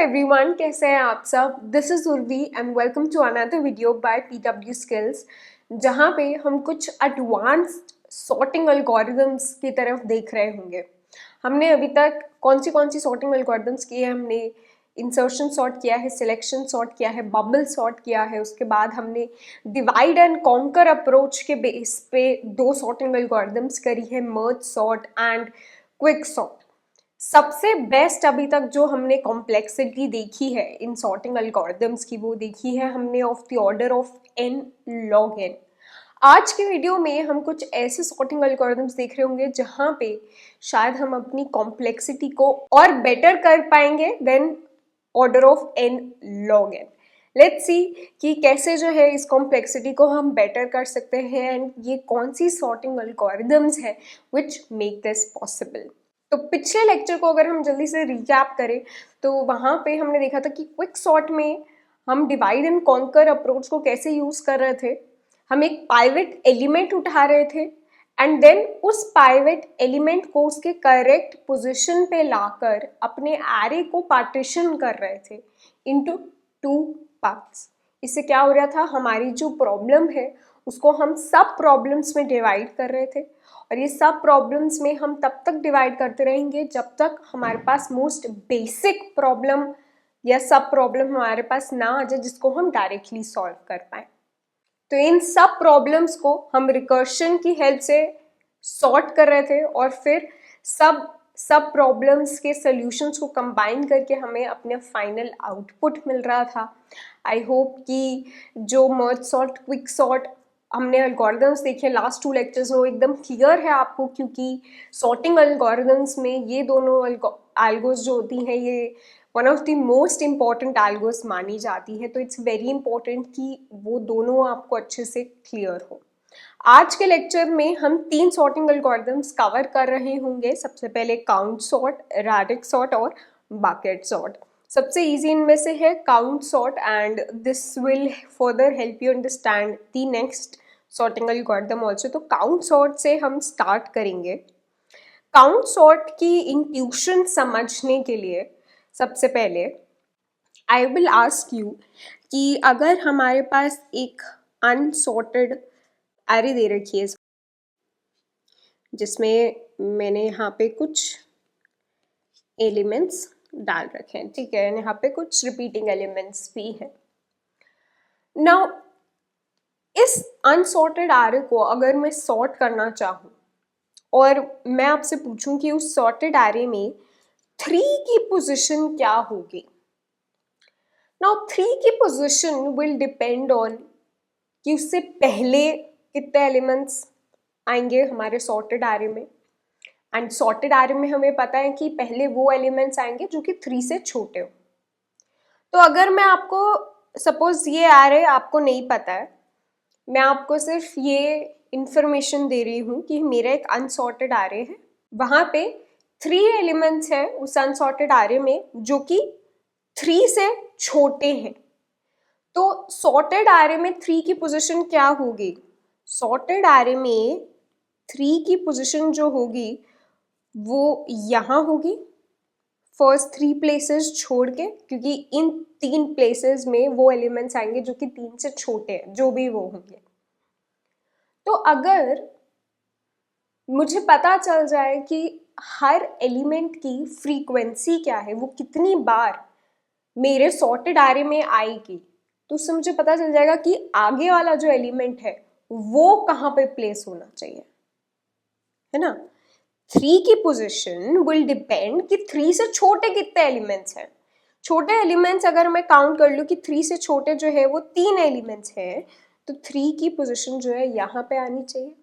Everyone, कैसे हैं आप सब। This is Urvi and welcome to another video by PW Skills, जहाँ पे हम कुछ एडवांस्ड सॉर्टिंग एल्गोरिदम्स की तरफ देख रहे होंगे। हमने अभी तक कौन सी सॉर्टिंग एल्गोरिदम्स की है। हमने इंसर्शन सॉर्ट किया है, सिलेक्शन सॉर्ट किया है, बबल सॉर्ट किया है। उसके बाद हमने डिवाइड एंड कॉन्कर अप्रोच के बेस पे दो सॉर्टिंग एल्गोरिदम्स करी है, merge sort and quick sort. सबसे बेस्ट अभी तक जो हमने कॉम्प्लेक्सिटी देखी है इन सॉर्टिंग एल्गोरिदम्स की, वो देखी है हमने of the order of n log n। आज के वीडियो में हम कुछ ऐसे सॉर्टिंग एल्गोरिदम्स देख रहे होंगे जहाँ पे शायद हम अपनी कॉम्प्लेक्सिटी को और बेटर कर पाएंगे then order of n log n। Let's see कि कैसे जो है इस कॉम्प्लेक्सिटी को हम बेटर कर सकते हैं एंड ये कौन सी सॉर्टिंग एल्गोरिदम्स है विच मेक दिस पॉसिबल। तो पिछले लेक्चर को अगर हम जल्दी से रिकैप करें तो वहाँ पे हमने देखा था कि क्विक सॉर्ट में हम डिवाइड एंड कॉन्कर अप्रोच को कैसे यूज कर रहे थे। हम एक पाइवेट एलिमेंट उठा रहे थे एंड देन उस पाइवेट एलिमेंट को उसके करेक्ट पोजीशन पे लाकर अपने एरे को पार्टीशन कर रहे थे इनटू टू पार्ट्स। इससे क्या हो रहा था, हमारी जो प्रॉब्लम है उसको हम सब प्रॉब्लम्स में डिवाइड कर रहे थे और ये सब प्रॉब्लम्स में हम तब तक डिवाइड करते रहेंगे जब तक हमारे पास मोस्ट बेसिक प्रॉब्लम या सब प्रॉब्लम हमारे पास ना आ जाए जिसको हम डायरेक्टली सॉल्व कर पाए। तो इन सब प्रॉब्लम्स को हम रिकर्शन की हेल्प से सॉर्ट कर रहे थे और फिर सब प्रॉब्लम्स के सॉल्यूशंस को कंबाइन करके हमें अपने फाइनल आउटपुट मिल रहा था। आई होप कि जो मर्ज सॉर्ट क्विक सॉर्ट हमने एल्गोरिदम्स देखे लास्ट 2 लेक्चर्स में वो एकदम क्लियर है आपको, क्योंकि सॉर्टिंग एल्गोरिदम्स में ये दोनों एल्गोस जो होती हैं ये one of the most important algos मानी जाती है। तो इट्स वेरी इंपॉर्टेंट कि वो दोनों आपको अच्छे से क्लियर हो। आज के लेक्चर में हम 3 सॉर्टिंग एल्गोरिदम्स कवर कर रहे होंगे। सबसे पहले काउंट सॉर्ट, रैडिक्स सॉर्ट और बकेट सॉर्ट। सबसे इजी इनमें से है count sort and this will further help you understand the next sorting algorithm also. तो काउंट सॉर्ट से हम स्टार्ट करेंगे। काउंट सॉर्ट की इंट्यूशन समझने के लिए सबसे पहले आई विल आस्क यू कि अगर हमारे पास एक अनसॉर्टेड एरे दे रखी है जिसमें मैंने यहाँ पे कुछ एलिमेंट्स डाल रखे हैं, ठीक है, यहाँ पे कुछ रिपीटिंग एलिमेंट्स भी हैं। नाउ इस अनसॉर्टेड एरे को अगर मैं सॉर्ट करना चाहूँ और मैं आपसे पूछूं कि उस सॉर्टेड एरे में 3 की पोजीशन क्या होगी। नाउ 3 की पोजीशन विल डिपेंड ऑन कि उससे पहले कितने एलिमेंट्स आएंगे हमारे सॉर्टेड एरे में। एंड सॉर्टेड एरे में हमें पता है कि पहले वो एलिमेंट्स आएंगे जो कि 3 से छोटे हो। तो अगर मैं आपको सपोज ये एरे आपको नहीं पता है, मैं आपको सिर्फ ये इंफॉर्मेशन दे रही हूँ कि मेरा एक अनसॉर्टेड एरे है, वहां पे 3 एलिमेंट्स है उस अनसॉर्टेड एरे में जो कि 3 से छोटे हैं। तो सॉर्टेड एरे में 3 की पोजीशन क्या होगी? सॉर्टेड एरे में 3 की पोजीशन जो होगी वो यहाँ होगी, फर्स्ट 3 प्लेसेस छोड़ के, क्योंकि इन 3 प्लेसेस में वो एलिमेंट्स आएंगे जो कि 3 से छोटे हैं, जो भी वो होंगे। तो अगर मुझे पता चल जाए कि हर एलिमेंट की फ्रीक्वेंसी क्या है, वो कितनी बार मेरे सॉर्टेड एरे में आएगी, तो उससे मुझे पता चल जाएगा कि आगे वाला जो एलिमेंट है वो कहाँ पे प्लेस होना चाहिए, है ना। 3 की पोजीशन विल डिपेंड कि 3 से छोटे कितने एलिमेंट्स हैं। छोटे एलिमेंट्स अगर मैं काउंट कर लूँ कि 3 से छोटे जो है वो 3 एलिमेंट्स हैं, तो 3 की पोजीशन जो है यहाँ पे आनी चाहिए।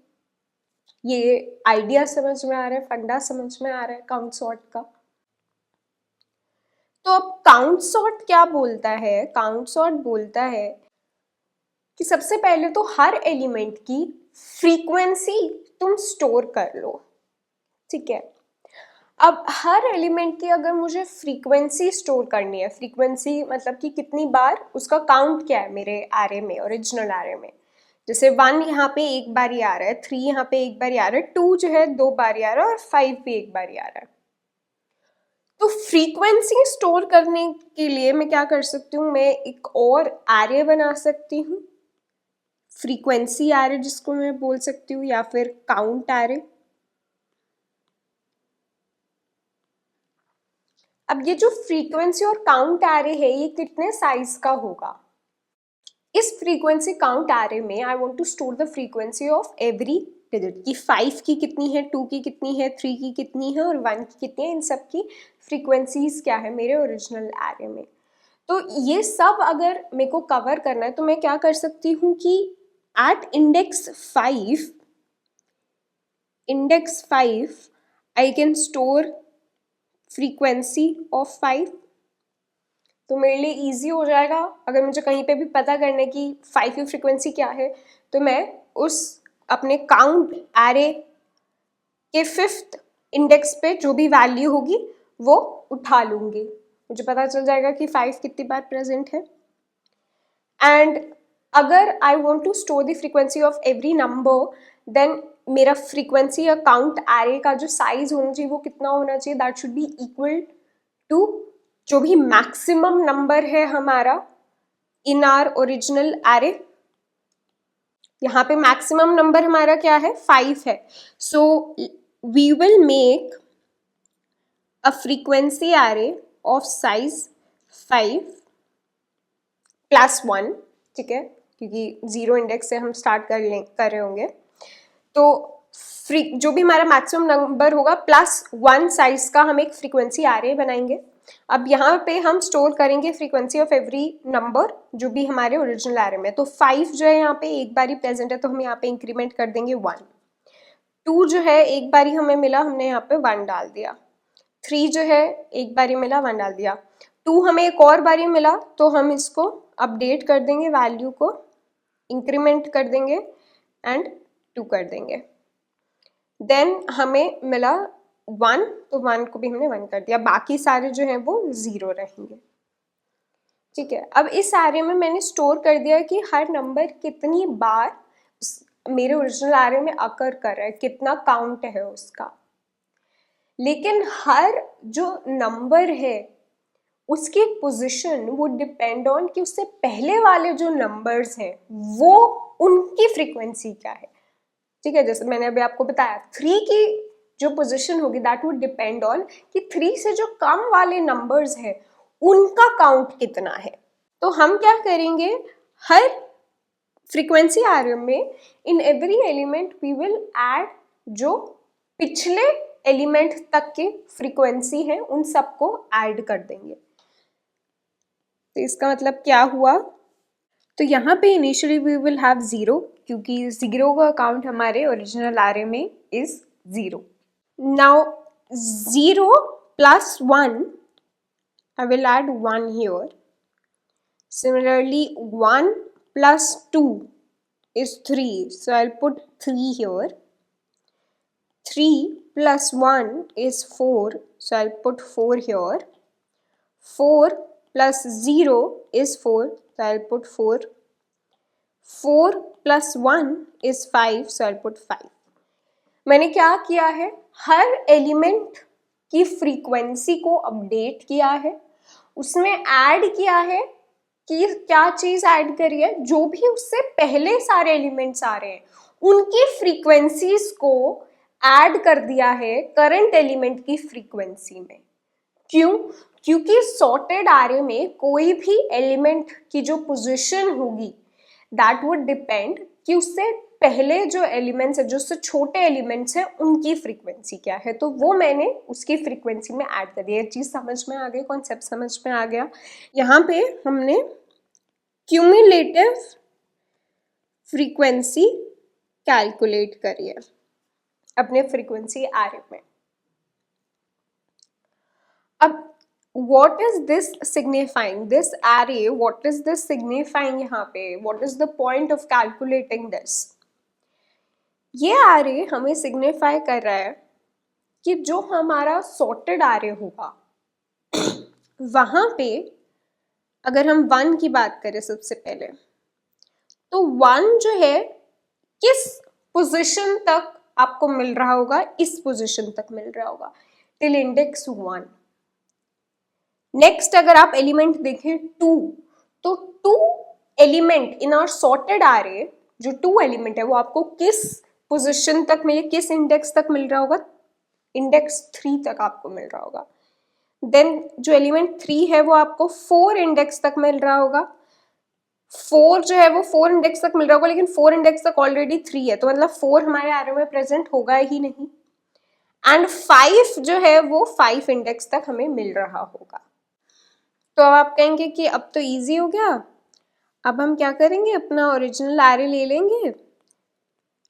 ये आइडिया समझ में आ रहा है, फंडा समझ में आ रहा है काउंट सॉर्ट का। तो अब काउंट सॉर्ट क्या बोलता है? काउंट सॉर्ट बोलता है कि सबसे पहले तो हर एलिमेंट की फ्रीक्वेंसी तुम स्टोर कर लो, ठीक है। अब हर एलिमेंट की अगर मुझे फ्रीक्वेंसी स्टोर करनी है, फ्रीक्वेंसी मतलब कि कितनी बार उसका काउंट क्या है मेरे एरे में, ओरिजिनल एरे में। जैसे 1 यहाँ पे एक बार ही आ रहा है, 3 यहाँ पे एक बार ही आ रहा है, 2 जो है 2 बार ही आ रहा है और 5 भी एक बार ही आ रहा है। तो फ्रीक्वेंसी स्टोर करने के लिए मैं क्या कर सकती हूँ, मैं एक और एरे बना सकती हूँ, फ्रीक्वेंसी एरे जिसको मैं बोल सकती हूँ, या फिर काउंट एरे। अब ये जो फ्रीक्वेंसी और काउंट एरे है ये कितने साइज का होगा? इस फ्रीक्वेंसी काउंट एरे में I want to store the frequency of every digit, कि 5 की कितनी है, 2 की कितनी है, 3 की कितनी है और 1 की कितनी है, इन सब की फ्रीक्वेंसीज क्या है मेरे ओरिजिनल एरे में। तो ये सब अगर मेरे को कवर करना है तो मैं क्या कर सकती हूँ कि at index 5 I can store frequency of 5। तो मेरे लिए इजी हो जाएगा, अगर मुझे कहीं पे भी पता करने की 5 की फ्रीक्वेंसी क्या है तो मैं उस अपने काउंट एरे के 5th इंडेक्स पे जो भी वैल्यू होगी वो उठा लूंगी, मुझे पता चल जाएगा कि 5 कितनी बार प्रेजेंट है। एंड अगर I want to store the frequency of every number, then मेरा फ्रीक्वेंसी या काउंट एरे का जो साइज होना चाहिए वो कितना होना चाहिए, that should be equal to जो भी मैक्सिमम नंबर है हमारा इन आर ओरिजिनल एरे। यहाँ पे मैक्सिमम नंबर हमारा क्या है, 5 है। So we will make a frequency array of size 5 +1, ठीक है, क्योंकि 0 इंडेक्स से हम स्टार्ट कर रहे होंगे। तो जो भी हमारा मैक्सिमम नंबर होगा +1 साइज का हम एक फ्रीक्वेंसी एरे बनाएंगे। अब यहाँ पे हम स्टोर करेंगे फ्रीक्वेंसी ऑफ एवरी नंबर जो भी हमारे ओरिजिनल एरे में। तो 5 जो है यहाँ पे एक बारी प्रेजेंट है तो हम यहाँ पे इंक्रीमेंट कर देंगे 1। 2 जो है एक बारी हमें मिला, हमने यहाँ पे 1 डाल दिया। 3 जो है एक बारी मिला, 1 डाल दिया। 2 हमें एक और बारी मिला तो हम इसको अपडेट कर देंगे, वैल्यू को इंक्रीमेंट कर देंगे एंड 2 कर देंगे। देन हमें मिला 1 तो 1 को भी हमने 1 कर दिया, बाकी सारे जो हैं वो 0 रहेंगे, ठीक है। अब इस एरे में मैंने स्टोर कर दिया कि हर नंबर कितनी बार मेरे ओरिजिनल एरे में अकर कर रहा है, कितना काउंट है उसका। लेकिन हर जो नंबर है उसकी पोजीशन वो डिपेंड ऑन कि उससे पहले वाले जो नंबर्स हैं वो उनकी फ्रीक्वेंसी क्या है, ठीक है। जैसे मैंने अभी आपको बताया 3 की जो पोजीशन होगी दैट वुड डिपेंड ऑन कि 3 से जो कम वाले नंबर्स हैं उनका काउंट कितना है। तो हम क्या करेंगे, हर फ्रीक्वेंसी एरे में in every element we will add जो पिछले एलिमेंट तक के फ्रीक्वेंसी है उन सबको ऐड कर देंगे। तो इसका मतलब क्या हुआ, तो यहाँ पे इनिशियली वी विल हैव 0 क्योंकि 0 का काउंट हमारे ओरिजिनल एरे में is 0। Now 0 + 1 I will add 1 here. Similarly 1 + 2 is 3, so I'll put 3 here. 3 + 1 is 4, so I'll put 4 here. 4 + 0 is 4, so I'll put 4. 4 + 1 is 5, so I'll put 5. मैंने क्या किया है, हर element की frequency को अपडेट किया है, उसमें ऐड किया है कि क्या चीज ऐड करी है, जो भी उससे पहले सारे एलिमेंट्स आ रहे हैं उनकी फ्रीक्वेंसीज को ऐड कर दिया है करंट एलिमेंट की फ्रीक्वेंसी में। क्यों? क्योंकि सॉर्टेड एरे में कोई भी एलिमेंट की जो पोजीशन होगी दैट वुड डिपेंड कि उससे पहले जो एलिमेंट्स है, जो उससे छोटे एलिमेंट्स हैं उनकी फ्रीक्वेंसी क्या है, तो वो मैंने उसकी फ्रीक्वेंसी में ऐड कर दिया। चीज समझ में आ गई, कॉन्सेप्ट समझ में आ गया। यहाँ पे हमने क्यूमुलेटिव फ्रीक्वेंसी कैलकुलेट करी है अपने फ्रीक्वेंसी एरे में। अब what is this signifying, this array, what is this signifying यहाँ पे, what is the point of calculating this? ये array हमें signify कर रहा है कि जो हमारा sorted array होगा वहां पे अगर हम 1 की बात करें सबसे पहले, तो 1 जो है किस पोजीशन तक आपको मिल रहा होगा, इस पोजीशन तक मिल रहा होगा टिल इंडेक्स 1। नेक्स्ट अगर आप एलिमेंट देखें 2, तो 2 एलिमेंट इन आवर सॉर्टेड आरे, जो 2 एलिमेंट है वो आपको किस पोजिशन तक मिले, किस इंडेक्स तक मिल रहा होगा, इंडेक्स 3 तक आपको मिल रहा होगा। देन जो एलिमेंट 3 है वो आपको 4 इंडेक्स तक मिल रहा होगा। 4 जो है वो 4 इंडेक्स तक मिल रहा होगा, लेकिन 4 इंडेक्स तक ऑलरेडी 3 है, तो मतलब 4 हमारे एरो में प्रेजेंट होगा ही नहीं। एंड 5 जो है वो 5 इंडेक्स तक हमें मिल रहा होगा। तो अब आप कहेंगे कि अब तो इजी हो गया, अब हम क्या करेंगे, अपना ओरिजिनल एरे ले लेंगे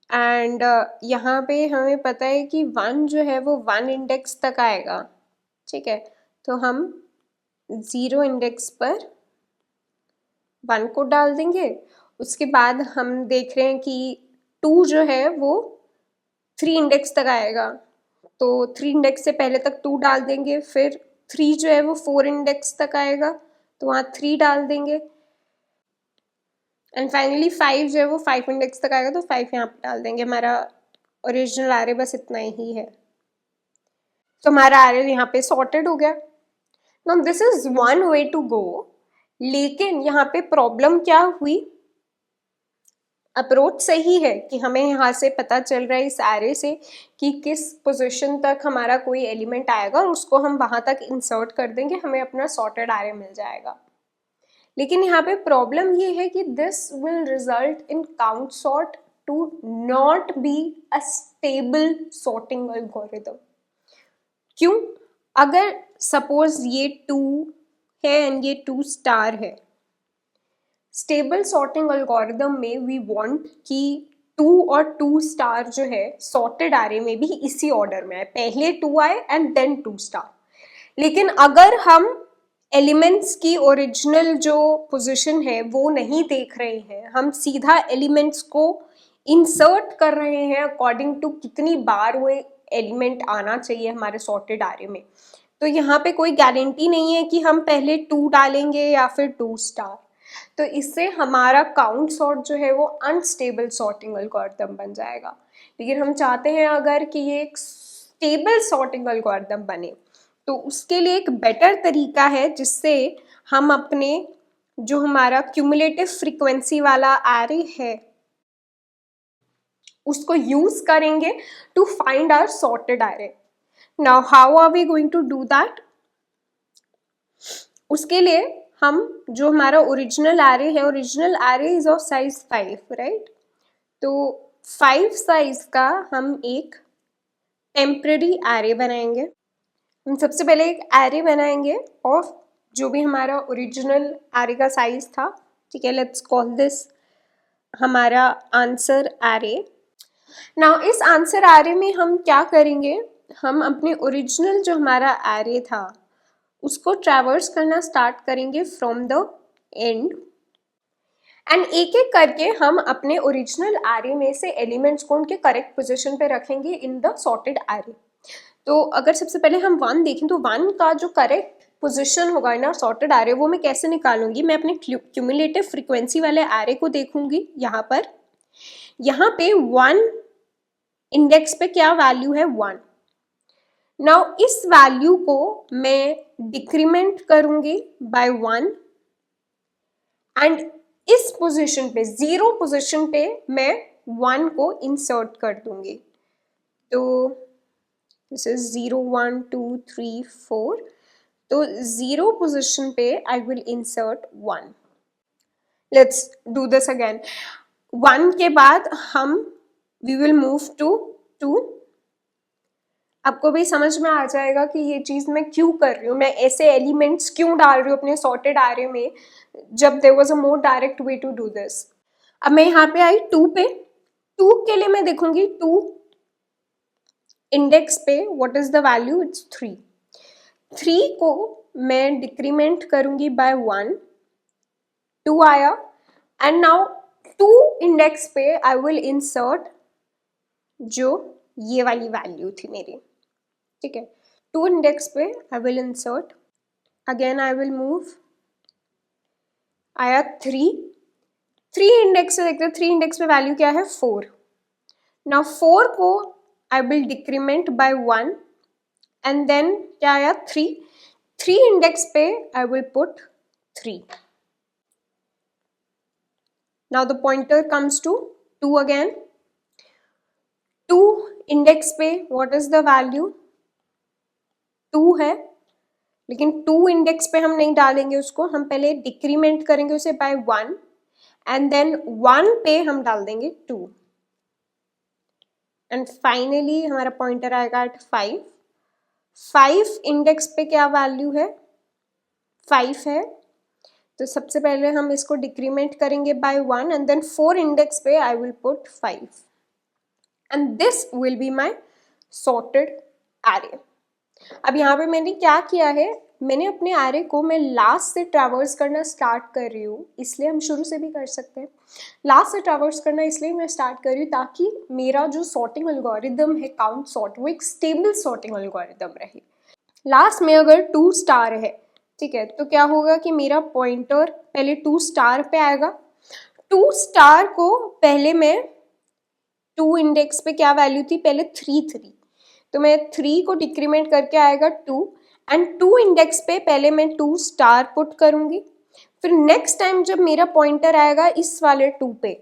एंड यहाँ पे हमें पता है कि 1 जो है वो 1 इंडेक्स तक आएगा, ठीक है। तो हम 0 इंडेक्स पर 1 को डाल देंगे। उसके बाद हम देख रहे हैं कि 2 जो है वो 3 इंडेक्स तक आएगा, तो 3 इंडेक्स से पहले तक 2 डाल देंगे। फिर 3 जो है वो 4 इंडेक्स तक आएगा, तो वहाँ 3 डाल देंगे। एंड फाइनली 5 जो है वो 5 इंडेक्स तक आएगा, तो 5 यहाँ पे डाल देंगे। हमारा ओरिजिनल एरे बस इतना ही है, तो हमारा एरे यहाँ पे सॉर्टेड हो गया। Now this is one way to go, लेकिन यहाँ पे प्रॉब्लम क्या हुई, अप्रोच सही है कि हमें यहाँ से पता चल रहा है इस एरे से कि किस पोजीशन तक हमारा कोई एलिमेंट आएगा और उसको हम वहां तक इंसर्ट कर देंगे, हमें अपना सॉर्टेड एरे मिल जाएगा। लेकिन यहाँ पे प्रॉब्लम ये है कि this will result in count sort to not be a stable sorting algorithm. क्यों? अगर सपोज ये 2 है एंड ये 2 स्टार है, स्टेबल सॉर्टिंग एल्गोरिथम में वी वांट कि 2 और 2 स्टार जो है सॉर्टेड एरे में भी इसी ऑर्डर में आए, पहले 2 आए एंड देन 2 स्टार। लेकिन अगर हम एलिमेंट्स की ओरिजिनल जो पोजीशन है वो नहीं देख रहे हैं, हम सीधा एलिमेंट्स को इंसर्ट कर रहे हैं अकॉर्डिंग टू कितनी बार वो एलिमेंट आना चाहिए हमारे सॉर्टेड एरे में, तो यहाँ पे कोई गारंटी नहीं है कि हम पहले 2 डालेंगे या फिर 2 स्टार। तो इससे हमारा काउंट सॉर्ट जो है वो अनस्टेबल सॉर्टिंग एल्गोरिथम बन जाएगा। लेकिन हम चाहते हैं अगर कि ये एक स्टेबल सॉर्टिंग एल्गोरिथम बने, तो उसके लिए एक बेटर तरीका है जिससे हम अपने जो हमारा क्यूमुलेटिव फ्रीक्वेंसी वाला एरे है उसको यूज करेंगे to find our sorted array. Now how are we going to do that? उसके लिए हम जो हमारा ओरिजिनल एरे है, original array is of size 5, right? तो 5 साइज का हम एक टेम्पररी एरे बनाएंगे। हम सबसे पहले एक एरे बनाएंगे ऑफ जो भी हमारा ओरिजिनल एरे का साइज था, ठीक है। लेट्स कॉल दिस हमारा आंसर एरे। नाउ इस आंसर एरे में हम क्या करेंगे, हम अपने ओरिजिनल जो हमारा एरे था उसको ट्रैवर्स करना स्टार्ट करेंगे फ्रॉम द एंड, एंड एक एक करके हम अपने ओरिजिनल एरे में से एलिमेंट्स को उनके करेक्ट पोजीशन पे रखेंगे इन द सॉर्टेड एरे। तो अगर सबसे पहले हम 1 देखें तो 1 का जो करेक्ट पोजीशन होगा इन आवर सॉर्टेड एरे वो मैं कैसे निकालूंगी, मैं अपने क्यूमुलेटिव फ्रीक्वेंसी वाले एरे को देखूंगी। यहाँ पे 1 इंडेक्स पे क्या वैल्यू है, 1। नाउ इस वैल्यू को मैं डिक्रीमेंट करूंगी बाय 1 एंड इस पोजीशन पे 0 पोजीशन पे मैं 1 को इंसर्ट कर दूंगी। तो दिस इज 0 1 2 3 4, तो 0 पोजीशन पे I will insert 1। Let's do this again. 1 के बाद हम वी विल मूव टू 2। आपको भी समझ में आ जाएगा कि ये चीज मैं क्यों कर रही हूँ, मैं ऐसे एलिमेंट्स क्यों डाल रही हूँ अपने सॉर्टेड एरे में जब there was a more direct way to do this. अब मैं यहाँ पे आई 2 पे। 2 के लिए मैं देखूंगी 2 इंडेक्स पे what is the value, it's 3। 3 को मैं डिक्रीमेंट करूंगी बाय 1, 2 आया एंड नाउ 2 इंडेक्स पे आई विल इंसर्ट जो ये वाली वैल्यू थी मेरी, ठीक है। 2 इंडेक्स पे I will insert, again I will move, आया 3 इंडेक्स से देखते हैं 3 इंडेक्स पे वैल्यू क्या है, 4। नाउ 4 को I will decrement by 1 and then क्या आया, 3। 3 इंडेक्स पे I will put 3. Now the pointer comes to 2 again. 2 index पे what is the value? 2 है, लेकिन 2 इंडेक्स पे हम नहीं डालेंगे उसको, हम पहले डिक्रीमेंट करेंगे उसे बाय 1 एंड देन 1 पे हम डाल देंगे 2 एंड फाइनली हमारा पॉइंटर आएगा एट 5. 5 इंडेक्स पे क्या वैल्यू है? 5 है, तो सबसे पहले हम इसको डिक्रीमेंट करेंगे बाय 1 एंड देन 4 इंडेक्स पे I will put 5 and this will be my sorted array. अब यहाँ पे मैंने क्या किया है, मैंने अपने एरे को मैं लास्ट से ट्रैवर्स करना स्टार्ट कर रही हूँ, इसलिए हम शुरू से भी कर सकते हैं. लास्ट से ट्रैवर्स करना इसलिए मैं स्टार्ट कर रही हूँ ताकि मेरा जो सॉर्टिंग एल्गोरिदम है काउंट सॉर्ट, वो एक स्टेबल सॉर्टिंग एल्गोरिदम रहे. लास्ट में अगर 2 स्टार है, ठीक है, तो क्या होगा कि मेरा पॉइंटर पहले 2 स्टार पे आएगा. 2 स्टार को पहले मैं 2 इंडेक्स पे क्या वैल्यू थी, पहले 3, तो मैं 3 को डिक्रीमेंट करके आएगा 2 एंड 2 इंडेक्स पे पहले मैं 2 स्टार पुट करूंगी. फिर नेक्स्ट टाइम जब मेरा पॉइंटर आएगा इस वाले 2 पे,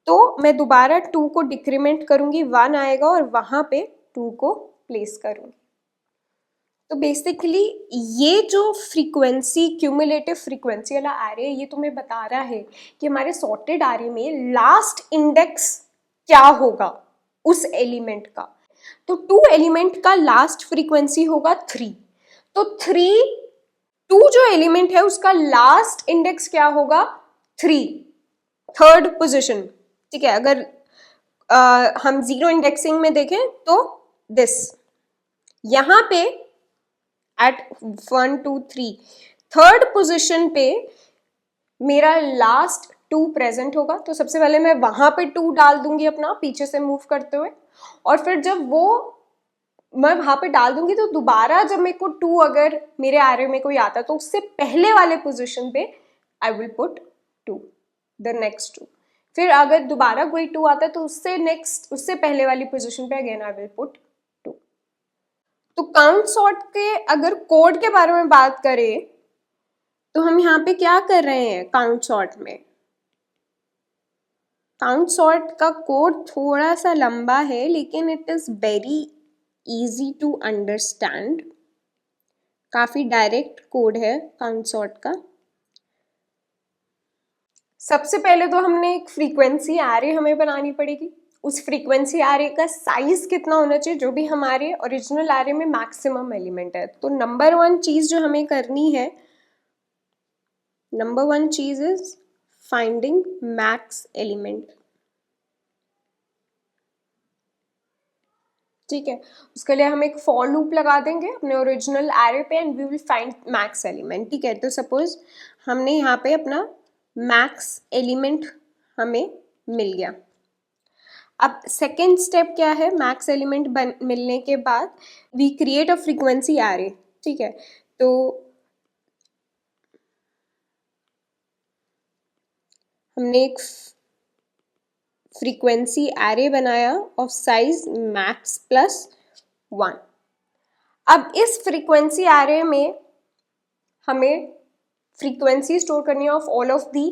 तो मैं दोबारा 2 को डिक्रीमेंट करूंगी, 1 आएगा और वहां पे 2 को प्लेस करूंगी. तो बेसिकली ये जो फ्रीक्वेंसी, क्यूमुलेटिव फ्रीक्वेंसी वाला एरे, ये तुम्हें बता रहा है कि हमारे सॉर्टेड एरे में लास्ट इंडेक्स क्या होगा उस एलिमेंट का. तो 2 एलिमेंट का लास्ट फ्रीक्वेंसी होगा 3. तो 2 जो एलिमेंट है उसका लास्ट इंडेक्स क्या होगा, 3, थर्ड पोजीशन. ठीक है, अगर हम 0 इंडेक्सिंग में देखें तो दिस यहां पे एट 1 2 3 थर्ड पोजीशन पे मेरा लास्ट 2 प्रेजेंट होगा. तो सबसे पहले मैं वहां पे 2 डाल दूंगी अपना पीछे से मूव करते हुए, और फिर जब वो मैं वहां पे डाल दूंगी तो दोबारा जब मेरे को 2 अगर मेरे एरे में कोई आता तो उससे पहले वाले पोजीशन पे I will put 2, the next 2. फिर अगर दोबारा कोई 2 आता है तो उससे पहले वाली पोजीशन पे अगेन आई विल पुट 2. तो काउंट सॉर्ट के अगर कोड के बारे में बात करें तो हम यहाँ पे क्या कर रहे हैं काउंट सॉर्ट में. काउंट सॉर्ट का कोड थोड़ा सा लंबा है लेकिन it is very easy to understand. काफी डायरेक्ट कोड है काउंट सॉर्ट का. सबसे पहले तो हमने एक फ्रीक्वेंसी एरे हमें बनानी पड़ेगी. उस फ्रीक्वेंसी एरे का साइज कितना होना चाहिए, जो भी हमारे ओरिजिनल एरे में मैक्सिमम एलिमेंट है. तो नंबर 1 चीज जो हमें करनी है, नंबर 1 चीज इज फाइंडिंग मैक्स एलिमेंट. ठीक है, उसके लिए हम एक फॉर लूप लगा देंगे अपने ओरिजिनल एरे पे and we will find max element. ठीक है, तो सपोज हमने यहाँ पे अपना मैक्स एलिमेंट हमें मिल गया. अब सेकेंड स्टेप क्या है, मैक्स एलिमेंट मिलने के बाद we create a frequency array. ठीक है, तो हमने एक फ्रीक्वेंसी एरे बनाया ऑफ साइज मैक्स प्लस 1. अब इस फ्रीक्वेंसी एरे में हमें फ्रीक्वेंसी स्टोर करनी है of all of the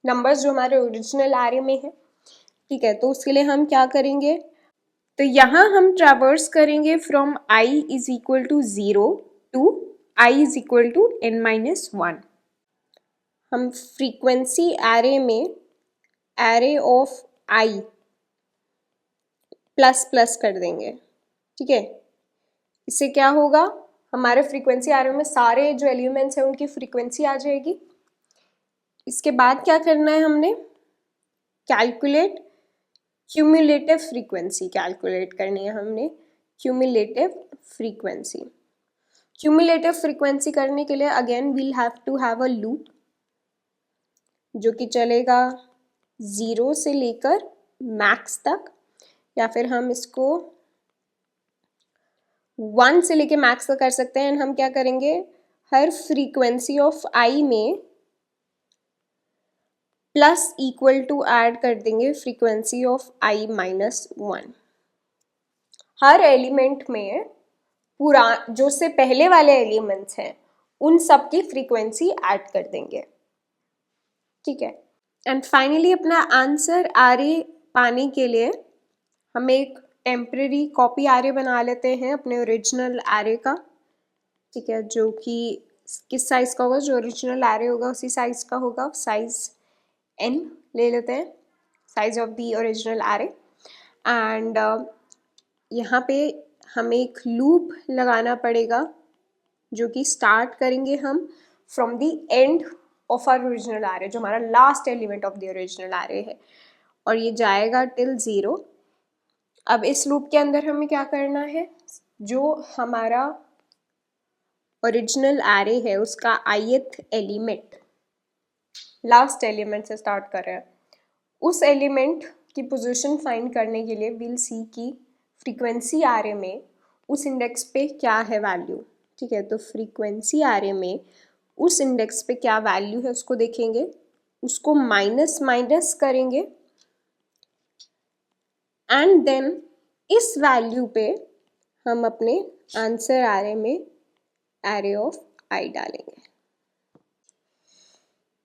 numbers जो हमारे ओरिजिनल एरे में है. ठीक है, तो उसके लिए हम क्या करेंगे, तो यहाँ हम ट्रैवर्स करेंगे from i is equal to 0 to i is equal to n-1. हम फ्रीक्वेंसी एरे में array of i plus plus कर देंगे. ठीक है, इससे क्या होगा, हमारे फ्रीक्वेंसी एरे में सारे जो एलिमेंट्स हैं उनकी फ्रीक्वेंसी आ जाएगी. इसके बाद क्या करना है, हमने कैलकुलेट क्यूमुलेटिव फ्रीक्वेंसी कैलकुलेट करनी है. हमने क्यूमुलेटिव फ्रीक्वेंसी करने के लिए again we'll have to have a loop जो कि चलेगा 0 से लेकर मैक्स तक, या फिर हम इसको 1 से लेकर मैक्स तक कर सकते हैं. हम क्या करेंगे, हर फ्रीक्वेंसी ऑफ i में प्लस इक्वल टू ऐड कर देंगे frequency of i-1. Her element में पूरा जो से पहले वाले एलिमेंट्स हैं उन सब की फ्रीक्वेंसी ऐड कर देंगे, ठीक है। एंड फाइनली अपना आंसर आरे पाने के लिए हम एक टेम्परेरी कॉपी आरे बना लेते हैं अपने ओरिजिनल आरे का, ठीक है, जो कि किस साइज़ का होगा, जो ओरिजिनल आरे होगा उसी साइज़ का होगा, साइज़ n ले लेते हैं, size of the original array. And यहाँ पे हमें एक लूप लगाना पड़ेगा जो कि स्टार्ट करेंगे हम from the end of our original array, जो हमारा last element of the original array है, और ये जाएगा टिल 0। अब इस लूप के अंदर हमें क्या करना है, जो हमारा ओरिजिनल आरे है उसका ith एलिमेंट, लास्ट एलिमेंट से स्टार्ट कर रहे हैं, उस एलिमेंट की पोजीशन फाइंड करने के लिए विल सी की फ्रीक्वेंसी आरे में उस इंडेक्स पे क्या है वैल्यू, ठीक है। तो फ्रीक्वेंसी आरे में उस इंडेक्स पे क्या वैल्यू है उसको देखेंगे, उसको माइनस माइनस करेंगे एंड देन इस वैल्यू पे हम अपने आंसर आरे में एरे ऑफ आई डालेंगे।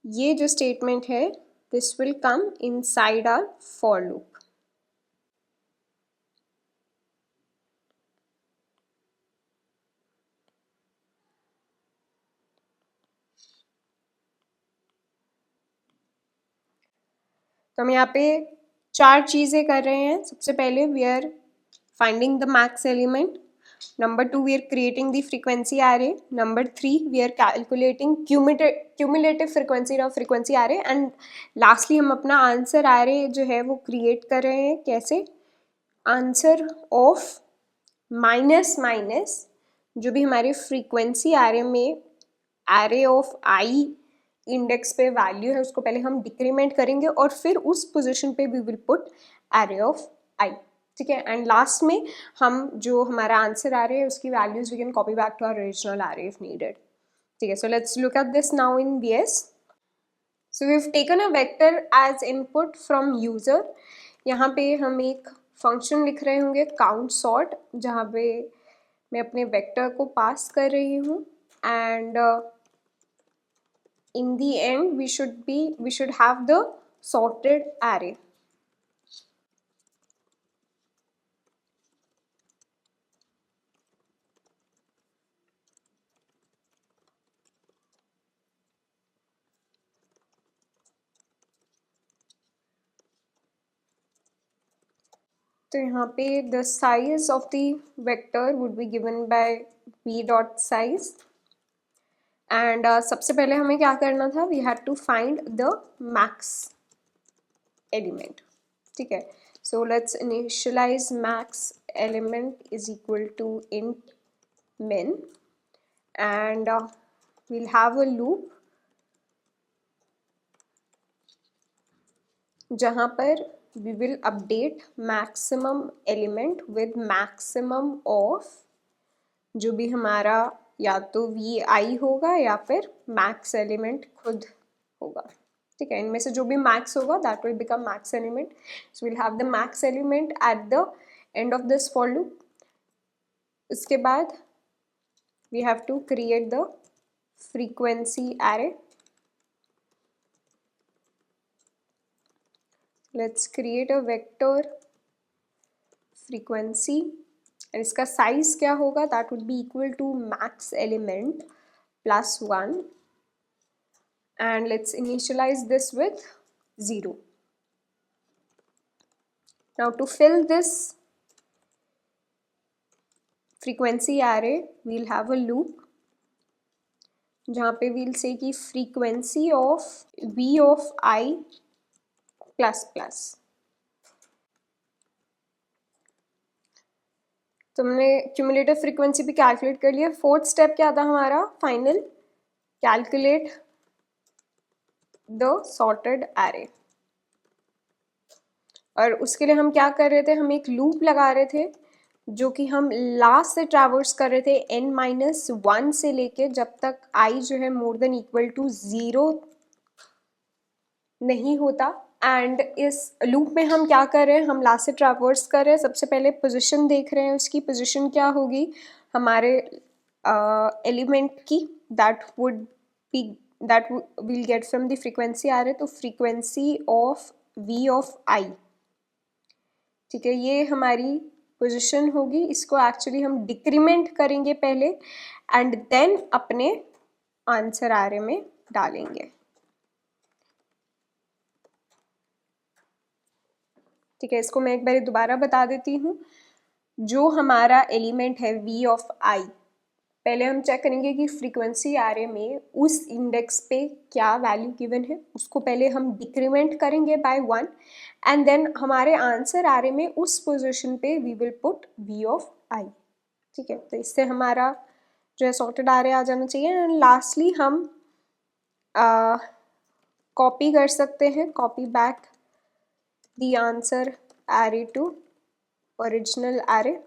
ये जो स्टेटमेंट है this will come inside hour for loop. तो हम यहाँ पे 4 चीज़ें कर रहे हैं। सबसे पहले we are finding the max element, number 2 we are creating the frequency array, number 3 we are calculating cumulative frequency of frequency array, and lastly हम अपना आंसर एरे जो है वो क्रिएट कर रहे हैं। कैसे? आंसर ऑफ माइनस माइनस जो भी हमारे फ्रीक्वेंसी एरे में एरे ऑफ आई इंडेक्स पे वैल्यू है उसको पहले हम डिक्रीमेंट करेंगे और फिर उस पोजीशन पे we will put array of I, ठीक है। एंड लास्ट में हम जो हमारा आंसर आ रहे हैं उसकी values we can copy back to our original array if needed, ठीक है। So let's look at this now in VS। So we have taken a vector as input from user. यहाँ पे हम एक फंक्शन लिख रहे होंगे काउंट सॉर्ट, जहाँ पे मैं अपने वेक्टर को पास कर रही हूँ and in the end we should have the sorted array। तो यहाँ पे the size of the vector would be given by v dot size and सबसे पहले हमें क्या करना था, we had to find the max element, ठीक है। so let's initialize max element is equal to int min and we'll have a loop जहाँ पर we will update maximum element with maximum of जो भी हमारा या तो vi होगा या फिर max element खुद होगा, ठीक है। इनमें से जो भी max होगा that will become max element, so we'll have the max element at the end of this for loop। उसके बाद we have to create the frequency array। let's create a vector frequency and इसका size क्या होगा, that would be equal to max element plus 1 and let's initialize this with 0। now to fill this frequency array we'll have a loop जहाँ पे we'll say कि frequency of v of I plus plus। तो हमने cumulative frequency भी calculate कर लिया। Fourth step क्या था हमारा final, calculate the sorted array, और उसके लिए हम क्या कर रहे थे, हम एक लूप लगा रहे थे जो कि हम लास्ट से ट्रैवर्स कर रहे थे n-1 से लेके जब तक i जो है मोर देन इक्वल टू 0 नहीं होता। एंड इस लूप में हम क्या कर रहे हैं, हम लास्ट से ट्रैवर्स कर रहे हैं। सबसे पहले पोजीशन देख रहे हैं, उसकी पोजीशन क्या होगी, हमारे एलिमेंट की that will get from the frequency आ रहे, तो frequency of v of I, ठीक है, ये हमारी पोजीशन होगी। इसको एक्चुअली हम डिक्रीमेंट करेंगे पहले एंड देन अपने आंसर आरे में डालेंगे, ठीक है। इसको मैं एक बार दोबारा बता देती हूँ। जो हमारा एलिमेंट है वी ऑफ आई, पहले हम चेक करेंगे कि फ्रीक्वेंसी आरे में उस इंडेक्स पे क्या वैल्यू गिवन है, उसको पहले हम डिक्रीमेंट करेंगे बाय 1 एंड देन हमारे आंसर आरे में उस पोजीशन पे we will put v of I, ठीक है। तो इससे हमारा जो है सॉर्टेड आरे आ जाना चाहिए। एंड लास्टली हम कॉपी कर सकते हैं, copy back the answer array to original array,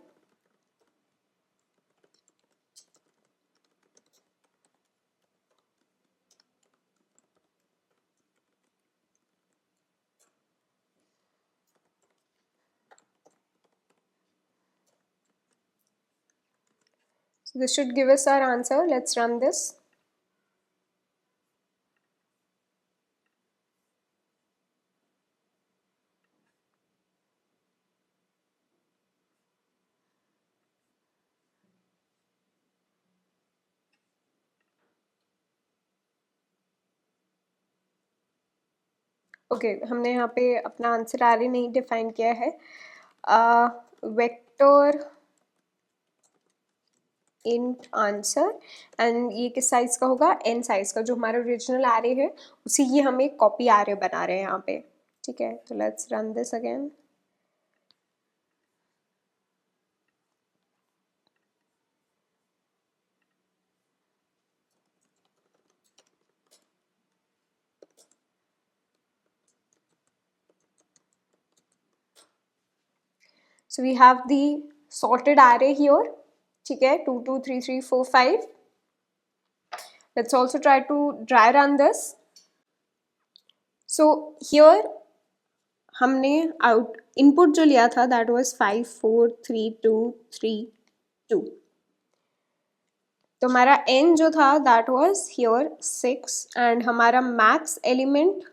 so this should give us our answer. Let's run this. Okay हमने यहाँ पे अपना आंसर आरे नहीं डिफाइन किया है। वेक्टर इंट आंसर एंड ये किस साइज का होगा, n साइज का, जो हमारा ओरिजिनल आरे है उसी की हम एक कॉपी आरे बना रहे हैं यहाँ पे, ठीक है। तो let's run this again. So we have the sorted array here, ठीक है, 2 2 3 3 4 5. Let's also try to dry run this. So here हमने आउट इनपुट जो लिया था दैट वाज 5 4 3 2 3 2, तो हमारा n जो था दैट वाज हियर 6 एंड हमारा मैक्स एलिमेंट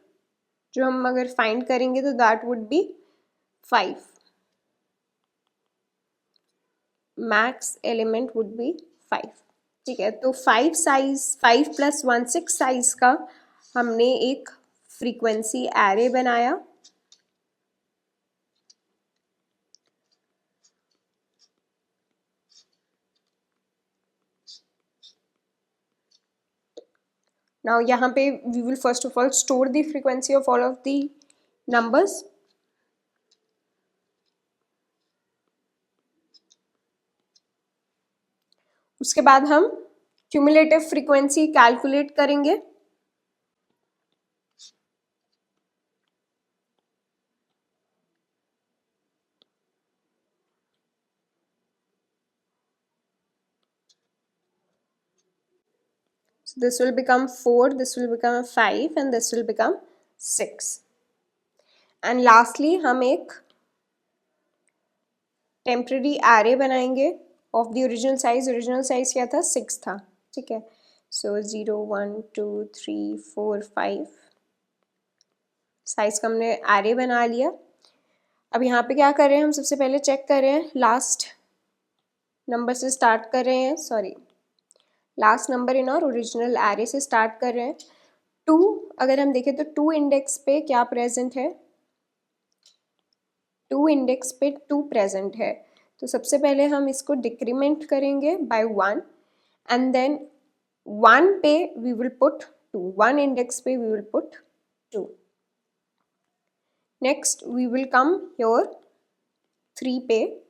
जो हम अगर फाइंड करेंगे तो that would be 5, max element would be 5, ठीक है। तो 5 साइज 5 + 1 6 साइज का हमने एक फ्रीक्वेंसी एरे बनाया। Now यहाँ पे we will first of all store the frequency of all of the numbers. उसके बाद हम क्यूमुलेटिव फ्रीक्वेंसी कैलकुलेट करेंगे। So this will become 4, this will become 5 and this will become 6. And lastly हम एक temporary array बनाएंगे of the original size क्या था 6 था, ठीक है। सो 0 1 2 3 4 5 साइज का हमने एरे बना लिया। अब यहाँ पे क्या कर रहे हैं हम, सबसे पहले चेक कर रहे हैं, लास्ट नंबर से स्टार्ट कर रहे हैं, सॉरी लास्ट नंबर इन और ओरिजिनल एरे से स्टार्ट कर रहे हैं। 2 अगर हम देखें तो 2 इंडेक्स पे क्या प्रेजेंट है, 2 इंडेक्स पे 2 प्रेजेंट है। तो सबसे पहले हम इसको डिक्रीमेंट करेंगे बाय 1 एंड देन 1 पे वी विल पुट 2, 1 इंडेक्स पे we will put 2। Next we will come your 3 पे।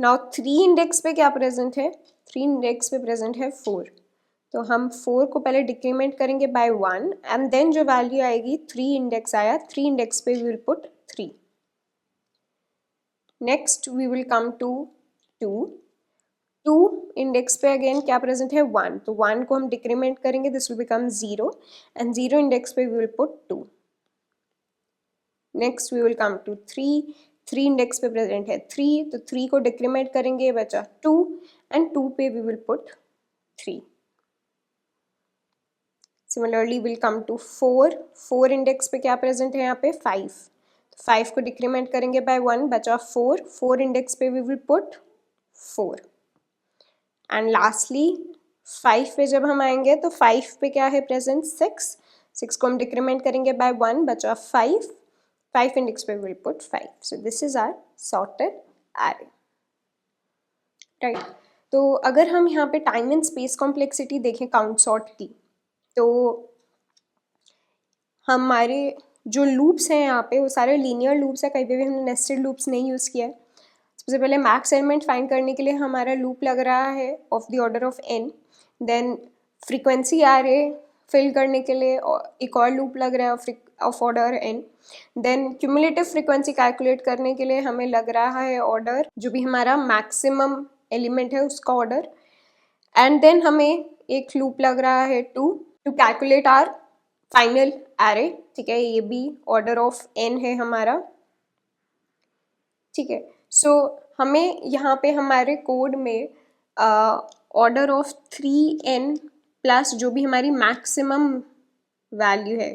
नाउ 3 इंडेक्स पे क्या प्रेजेंट है, 3 इंडेक्स पे प्रेजेंट है 4, तो हम 4 को पहले डिक्रीमेंट करेंगे बाय 1 एंड देन जो वैल्यू आएगी 3 इंडेक्स आया, 3 इंडेक्स पे we will put 3। Next we will come to 2 index पे अगेन क्या प्रेजेंट है 1, तो 1 को हम डिक्रीमेंट करेंगे, this will become 0 and 0 index पे we will put 2। Next we will come to 3 index पे प्रेजेंट है 3, तो 3 को डिक्रीमेंट करेंगे, बचा 2 एंड 2 पे we will put 3. Similarly we'll come to 4. 4 index पे क्या प्रेजेंट है यहाँ पे 5. 5 को डिक्रीमेंट करेंगे बाय 1, बचा 4. 4 इंडेक्स पे we will put 4. And lastly 5 पे जब हम आएंगे तो 5 पे क्या है प्रेजेंट 6. 6 को हम डिक्रीमेंट करेंगे बाय 1, बचा 5. 5 इंडेक्स पे we will put 5. So this is our sorted array. Right. तो अगर हम यहाँ पे टाइम एंड स्पेस कॉम्प्लेक्सिटी देखें काउंट सॉर्ट की, तो हमारे जो लूप्स हैं यहाँ पे वो सारे लीनियर लूप्स है, कहीं पे भी हमने नेस्टेड लूप्स नहीं यूज़ किया है. सबसे पहले मैक्स एलिमेंट फाइंड करने के लिए हमारा लूप लग रहा है of the order of n. Then frequency array fill करने के लिए एक और लूप लग रहा है of order n. Then cumulative frequency calculate करने के लिए हमें लग रहा है ऑर्डर जो भी हमारा मैक्सिमम एलिमेंट है उसका ऑर्डर. एंड देन हमें एक लूप लग रहा है to calculate our final array. ठीक है, ये भी ऑर्डर ऑफ n है हमारा. ठीक है, सो हमें यहाँ पे हमारे कोड में ऑर्डर ऑफ 3n प्लस जो भी हमारी मैक्सिमम वैल्यू है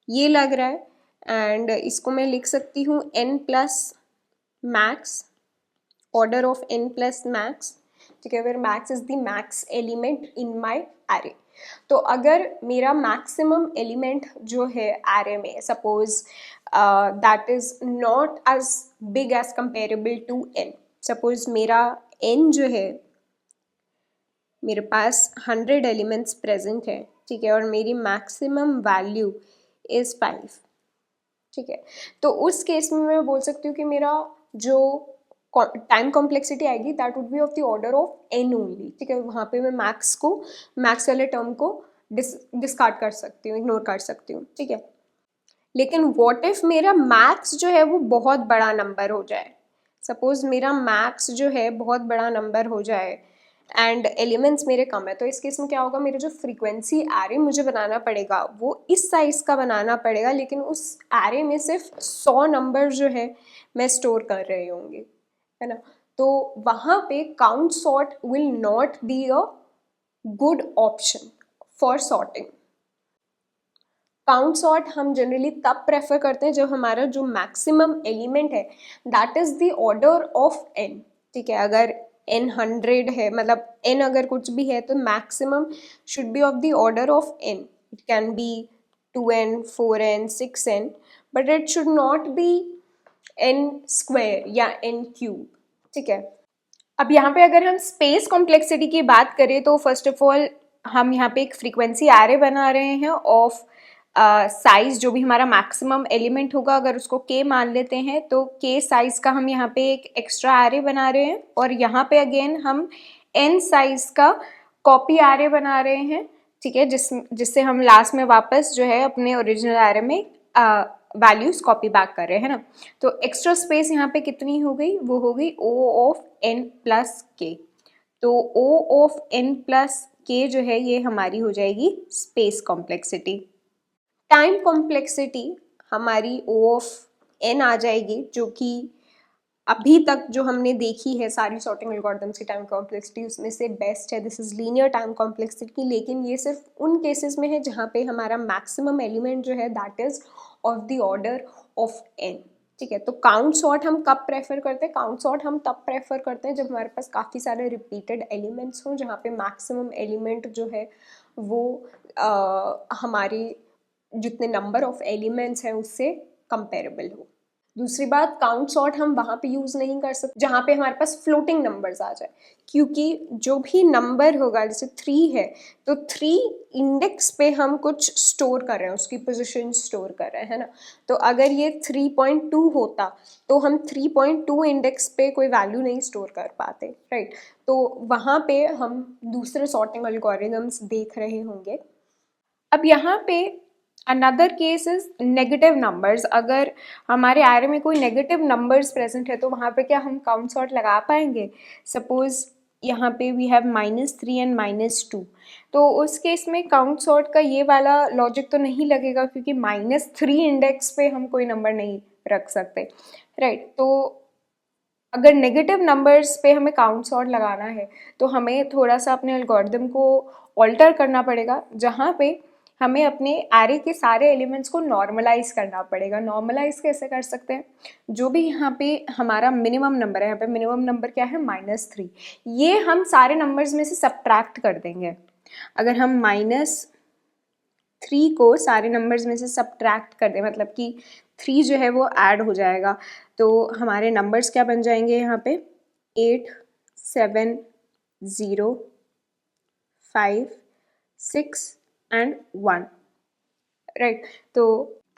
ये लग रहा है. एंड इसको मैं लिख सकती हूँ n plus max, order of n plus max. ठीक है, where max is the max element in my array. तो अगर मेरा मैक्सिमम एलिमेंट जो है एरे में, suppose that is not as big as comparable to n. Suppose मेरा n जो है, मेरे पास 100 एलिमेंट्स प्रेजेंट है. ठीक है, और मेरी मैक्सिमम वैल्यू इज 5. ठीक है, तो उस केस में मैं बोल सकती हूँ कि मेरा जो टाइम कॉम्प्लेक्सिटी आएगी that would be of the order of n only. ठीक है, वहाँ पे मैं मैक्स वाले टर्म को डिस्कार्ड कर सकती हूँ, इग्नोर कर सकती हूँ. ठीक है, लेकिन व्हाट इफ मेरा मैक्स जो है वो बहुत बड़ा नंबर हो जाए. सपोज मेरा मैक्स जो है बहुत बड़ा नंबर हो जाए एंड एलिमेंट्स मेरे कम है, तो इस केस में क्या होगा, मेरा जो फ्रीक्वेंसी एरे मुझे बनाना पड़ेगा वो इस साइज का बनाना पड़ेगा, लेकिन उस एरे में सिर्फ 100 नंबर जो है मैं स्टोर कर रही होंगी, है ना. तो वहाँ पे count sort will not be a good option for sorting. Count sort हम जनरली तब प्रेफर करते हैं जब हमारा जो मैक्सिमम एलिमेंट है that is the order of n. ठीक है, अगर n 100 है, मतलब n अगर कुछ भी है तो maximum should be of the order of n. It can be 2n, 4n, 6n, but it should not be n square या n क्यूब. ठीक है, अब यहाँ पे अगर हम स्पेस कॉम्प्लेक्सिटी की बात करें तो फर्स्ट ऑफ ऑल हम यहाँ पे एक फ्रीक्वेंसी एरे बना रहे हैं ऑफ साइज जो भी हमारा मैक्सिमम एलिमेंट होगा, अगर उसको k मान लेते हैं तो k साइज का हम यहाँ पे एक एक्स्ट्रा एरे बना रहे हैं. और यहाँ पे अगेन हम n साइज का कॉपी एरे बना रहे हैं. ठीक है, जिससे हम लास्ट में वापस जो है अपने ओरिजिनल एरे में वैल्यूज कॉपी बैक कर रहे हैं ना. तो एक्स्ट्रा स्पेस यहाँ पे कितनी हो गई, वो हो गई O of n plus k. तो O of n plus k जो है ये हमारी हो जाएगी स्पेस कॉम्प्लेक्सिटी. टाइम कॉम्प्लेक्सिटी हमारी O ऑफ n आ जाएगी, जो कि अभी तक जो हमने देखी है सारी सॉर्टिंग एल्गोरिथम्स की टाइम कॉम्प्लेक्सिटी उसमें से बेस्ट है. This is linear time complexity, लेकिन ये सिर्फ उन केसेस में है जहाँ पे हमारा मैक्सिमम एलिमेंट जो है that is of the order of n. ठीक है, तो काउंट सॉर्ट हम कब प्रेफर करते हैं, काउंट सॉर्ट हम तब प्रेफर करते हैं जब हमारे पास काफ़ी सारे रिपीटेड एलिमेंट्स हों, जहाँ पे मैक्सिमम एलिमेंट जो है वो हमारी जितने नंबर ऑफ एलिमेंट्स हैं उससे कंपेरेबल हो. दूसरी बात, काउंट सॉर्ट हम वहाँ पे यूज़ नहीं कर सकते जहाँ पे हमारे पास फ्लोटिंग नंबर्स आ जाए, क्योंकि जो भी नंबर होगा, जैसे 3 है तो 3 इंडेक्स पे हम कुछ स्टोर कर रहे हैं, उसकी पोजीशन स्टोर कर रहे हैं, है ना. तो अगर ये 3.2 होता तो हम 3.2 इंडेक्स पे कोई वैल्यू नहीं स्टोर कर पाते, राइट. तो वहाँ पे हम दूसरे सॉर्टिंग एल्गोरिथम्स देख रहे होंगे. अब यहाँ पे another case is negative numbers. अगर हमारे एरे में कोई नेगेटिव नंबर्स प्रेजेंट है तो वहाँ पे क्या हम काउंट सॉर्ट लगा पाएंगे. सपोज यहाँ पे वी हैव -3 एंड -2, तो उस केस में काउंट सॉर्ट का ये वाला लॉजिक तो नहीं लगेगा, क्योंकि -3 इंडेक्स पे हम कोई नंबर नहीं रख सकते, राइट. तो अगर नेगेटिव नंबर्स पे हमें काउंट सॉर्ट लगाना है तो हमें थोड़ा सा अपने एल्गोरिदम को ऑल्टर करना पड़ेगा, जहाँ पे हमें अपने एरे के सारे एलिमेंट्स को नॉर्मलाइज करना पड़ेगा। नॉर्मलाइज कैसे कर सकते हैं? जो भी यहाँ पे हमारा मिनिमम नंबर है, यहाँ पे मिनिमम नंबर क्या है? -3। ये हम सारे नंबर्स में से सब्ट्रैक्ट कर देंगे। अगर हम -3 को सारे नंबर्स में से सब्ट्रैक्ट कर दें, मतलब कि 3 जो है वो ऐड हो जाएगा, तो हमारे नंबर्स क्या बन जाएंगे यहाँ पे? 8, 7, 0, 5, 6 एंड 1, राइट। तो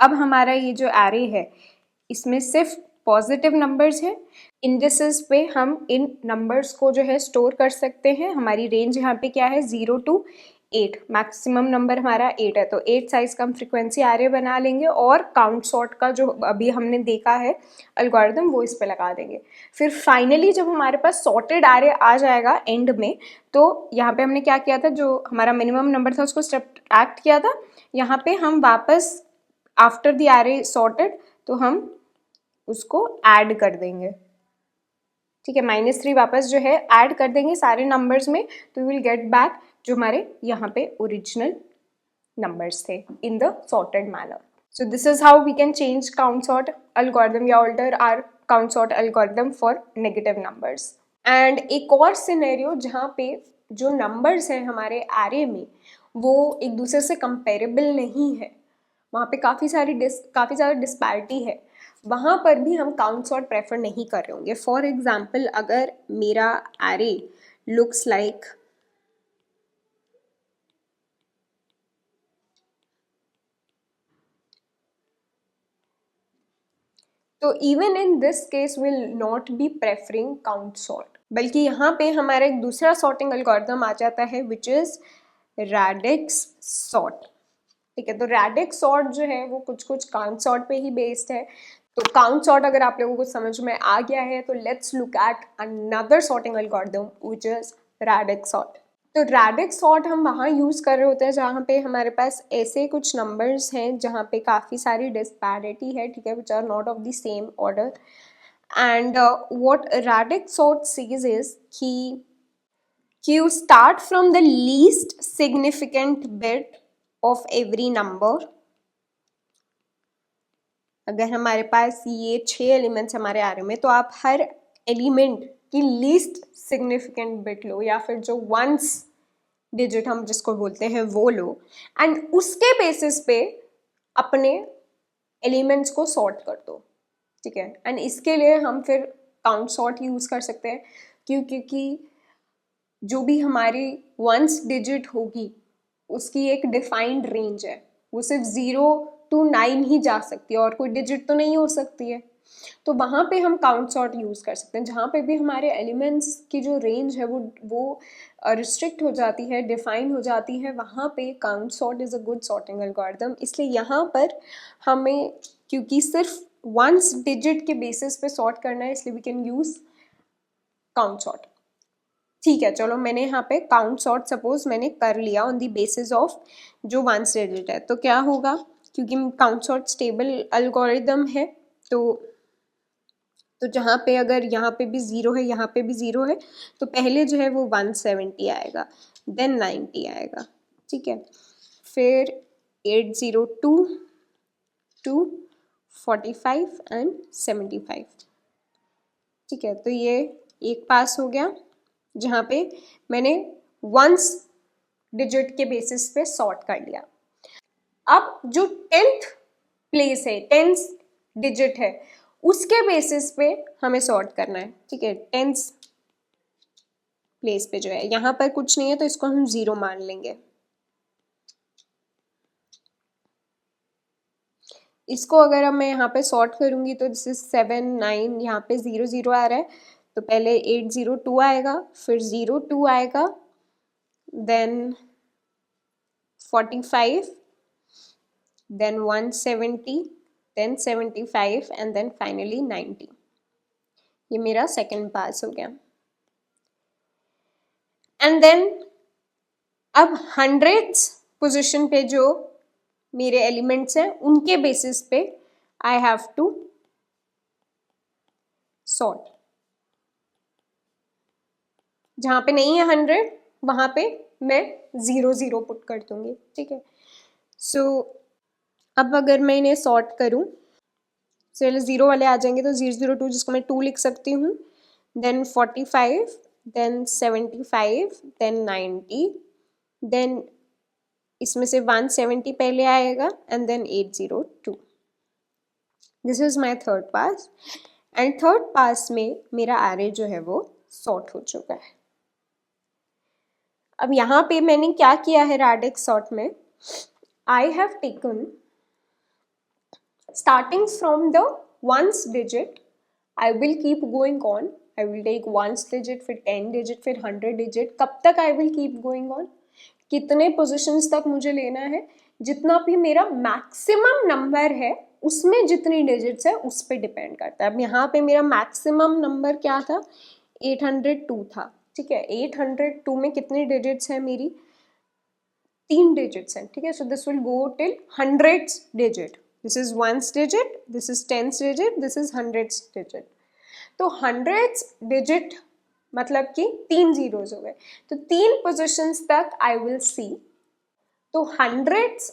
अब हमारा ये जो एरे है इसमें सिर्फ पॉजिटिव नंबर्स हैं। इंडिसेस पे हम इन नंबर्स को जो है स्टोर कर सकते हैं। हमारी रेंज यहाँ पे क्या है? 0 to 8। मैक्सिमम नंबर हमारा 8 है, तो 8 साइज का हम फ्रिक्वेंसी एरे बना लेंगे और काउंट सॉर्ट का जो अभी हमने देखा है एल्गोरिदम वो इस पे लगा देंगे। फिर फाइनली जब हमारे पास सॉर्टेड एरे आ जाएगा एंड में, तो यहाँ पे हमने क्या किया था? जो हमारा मिनिमम नंबर था उसको सब्ट्रैक्ट किया था। यहाँ पे हम वापस आफ्टर द एरे सॉर्टेड तो हम उसको ऐड कर देंगे, ठीक है। -3 वापस जो है ऐड कर देंगे सारे नंबर्स में, तो वी विल गेट बैक जो हमारे यहाँ पे ओरिजिनल नंबर्स थे in the sorted manner. So this is how we can change count sort algorithm या alter our count sort algorithm for negative numbers. And एक और सिनेरियो जहाँ पे जो नंबर्स हैं हमारे एरे में वो एक दूसरे से कंपेरेबल नहीं है, वहाँ पे काफ़ी ज़्यादा डिस्पैरिटी है, वहाँ पर भी हम काउंट सॉर्ट प्रेफर नहीं कर रहे होंगे। फॉर एग्जाम्पल, अगर मेरा एरे लुक्स लाइक तो even in this case will not be preferring count sort, बल्कि यहाँ पे हमारा एक दूसरा सॉर्टिंग एल्गोरिथम आ जाता है विच इज रैडिक्स सॉर्ट, ठीक है। तो रैडिक्स सॉर्ट जो है वो कुछ काउंट सॉर्ट पे ही बेस्ड है। तो काउंट सॉर्ट अगर आप लोगों को समझ में आ गया है तो let's look at another sorting algorithm which is radix sort. तो रैडिक्स सॉर्ट हम वहाँ यूज़ कर रहे होते हैं जहाँ पे हमारे पास ऐसे कुछ नंबर्स हैं जहाँ पे काफ़ी सारी डिस्पैरिटी है, ठीक है, which are not of the same order. And what radix sort says is कि you start from the least significant bit of every number। अगर हमारे पास ये 6 एलिमेंट्स हमारे आ रहे में, तो आप हर एलिमेंट की लीस्ट सिग्निफिकेंट बिट लो, या फिर जो वंस डिजिट हम जिसको बोलते हैं वो लो, एंड उसके बेसिस पे अपने एलिमेंट्स को सॉर्ट कर दो, ठीक है। एंड इसके लिए हम फिर काउंट सॉर्ट यूज़ कर सकते हैं, क्योंकि जो भी हमारी वंस डिजिट होगी उसकी एक डिफाइंड रेंज है, वो सिर्फ 0 to 9 ही जा सकती है और कोई डिजिट तो नहीं हो सकती है। तो वहाँ पे हम काउंट सॉर्ट यूज़ कर सकते हैं, जहाँ पे भी हमारे एलिमेंट्स की जो रेंज है वो रिस्ट्रिक्ट हो जाती है, डिफाइन हो जाती है, वहाँ पे count sort is a good sorting algorithm. इसलिए यहाँ पर हमें, क्योंकि सिर्फ वंस डिजिट के बेसिस पे सॉर्ट करना है, इसलिए we can use count sort, ठीक है। चलो, मैंने यहाँ पे काउंट सॉर्ट सपोज मैंने कर लिया ऑन द बेसिस ऑफ जो वंस डिजिट है, तो क्या होगा? क्योंकि काउंट सॉर्ट स्टेबल एल्गोरिदम है, तो जहाँ पे अगर यहाँ पे भी 0 है, यहाँ पे भी 0 है, तो पहले जो है वो 170 आएगा, देन 90 आएगा, ठीक है। फिर 802 टू 45 एंड 75, ठीक है। तो ये एक पास हो गया जहाँ पे मैंने वंस डिजिट के बेसिस पे सॉर्ट कर लिया। अब जो 10th प्लेस है, 10th डिजिट है, उसके बेसिस पे हमें सॉर्ट करना है, ठीक है। 10th प्लेस पे जो है, यहाँ पर कुछ नहीं है तो इसको हम 0 मान लेंगे। इसको अगर मैं यहाँ पे सॉर्ट करूँगी तो दिस इज 7 9, यहाँ पे 0 0 आ रहा है, तो पहले 802 आएगा, फिर 02 आएगा, then 45, then 170, then 75 and then finally 90। ये मेरा सेकेंड पास हो गया। एंड देन अब हंड्रेड्स पोजिशन पे जो मेरे एलिमेंट्स हैं उनके बेसिस पे आई हैव टू सॉर्ट, जहाँ पे नहीं है 100 वहाँ पे मैं 0 पुट कर दूंगी, ठीक है। सो अब अगर मैं इन्हें सॉर्ट करूँ, चलो 0 वाले आ जाएंगे तो 002 जिसको मैं 2 लिख सकती हूँ, देन 45, देन 75, देन 90, देन इसमें से 170 पहले आएगा and then 802। This is my third pass and third pass में मेरा एरे जो है वो सॉर्ट हो चुका है। अब यहाँ पे मैंने क्या किया है रेडिक्स सॉर्ट में, I have taken starting from the ones digit, I will keep going on. I will take ones digit, फिर 10 digit, फिर 100 digit. कब तक I will keep going on? कितने positions तक मुझे लेना है, जितना भी मेरा मैक्सिमम नंबर है उसमें जितनी डिजिट्स है उस पर डिपेंड करता है। अब यहाँ पे मेरा मैक्सिमम नंबर क्या था, 802 था, ठीक है। 802 में कितनी डिजिट्स है मेरी, 3 डिजिट्स हैं, ठीक है। So this will go till hundreds digit, this is ones digit, this is tens digit, this is hundreds digit. तो हंड्रेड्स डिजिट मतलब कि 3 जीरोज हो गए, तो 3 पोजिशंस तक आई विल सी। तो हंड्रेड्स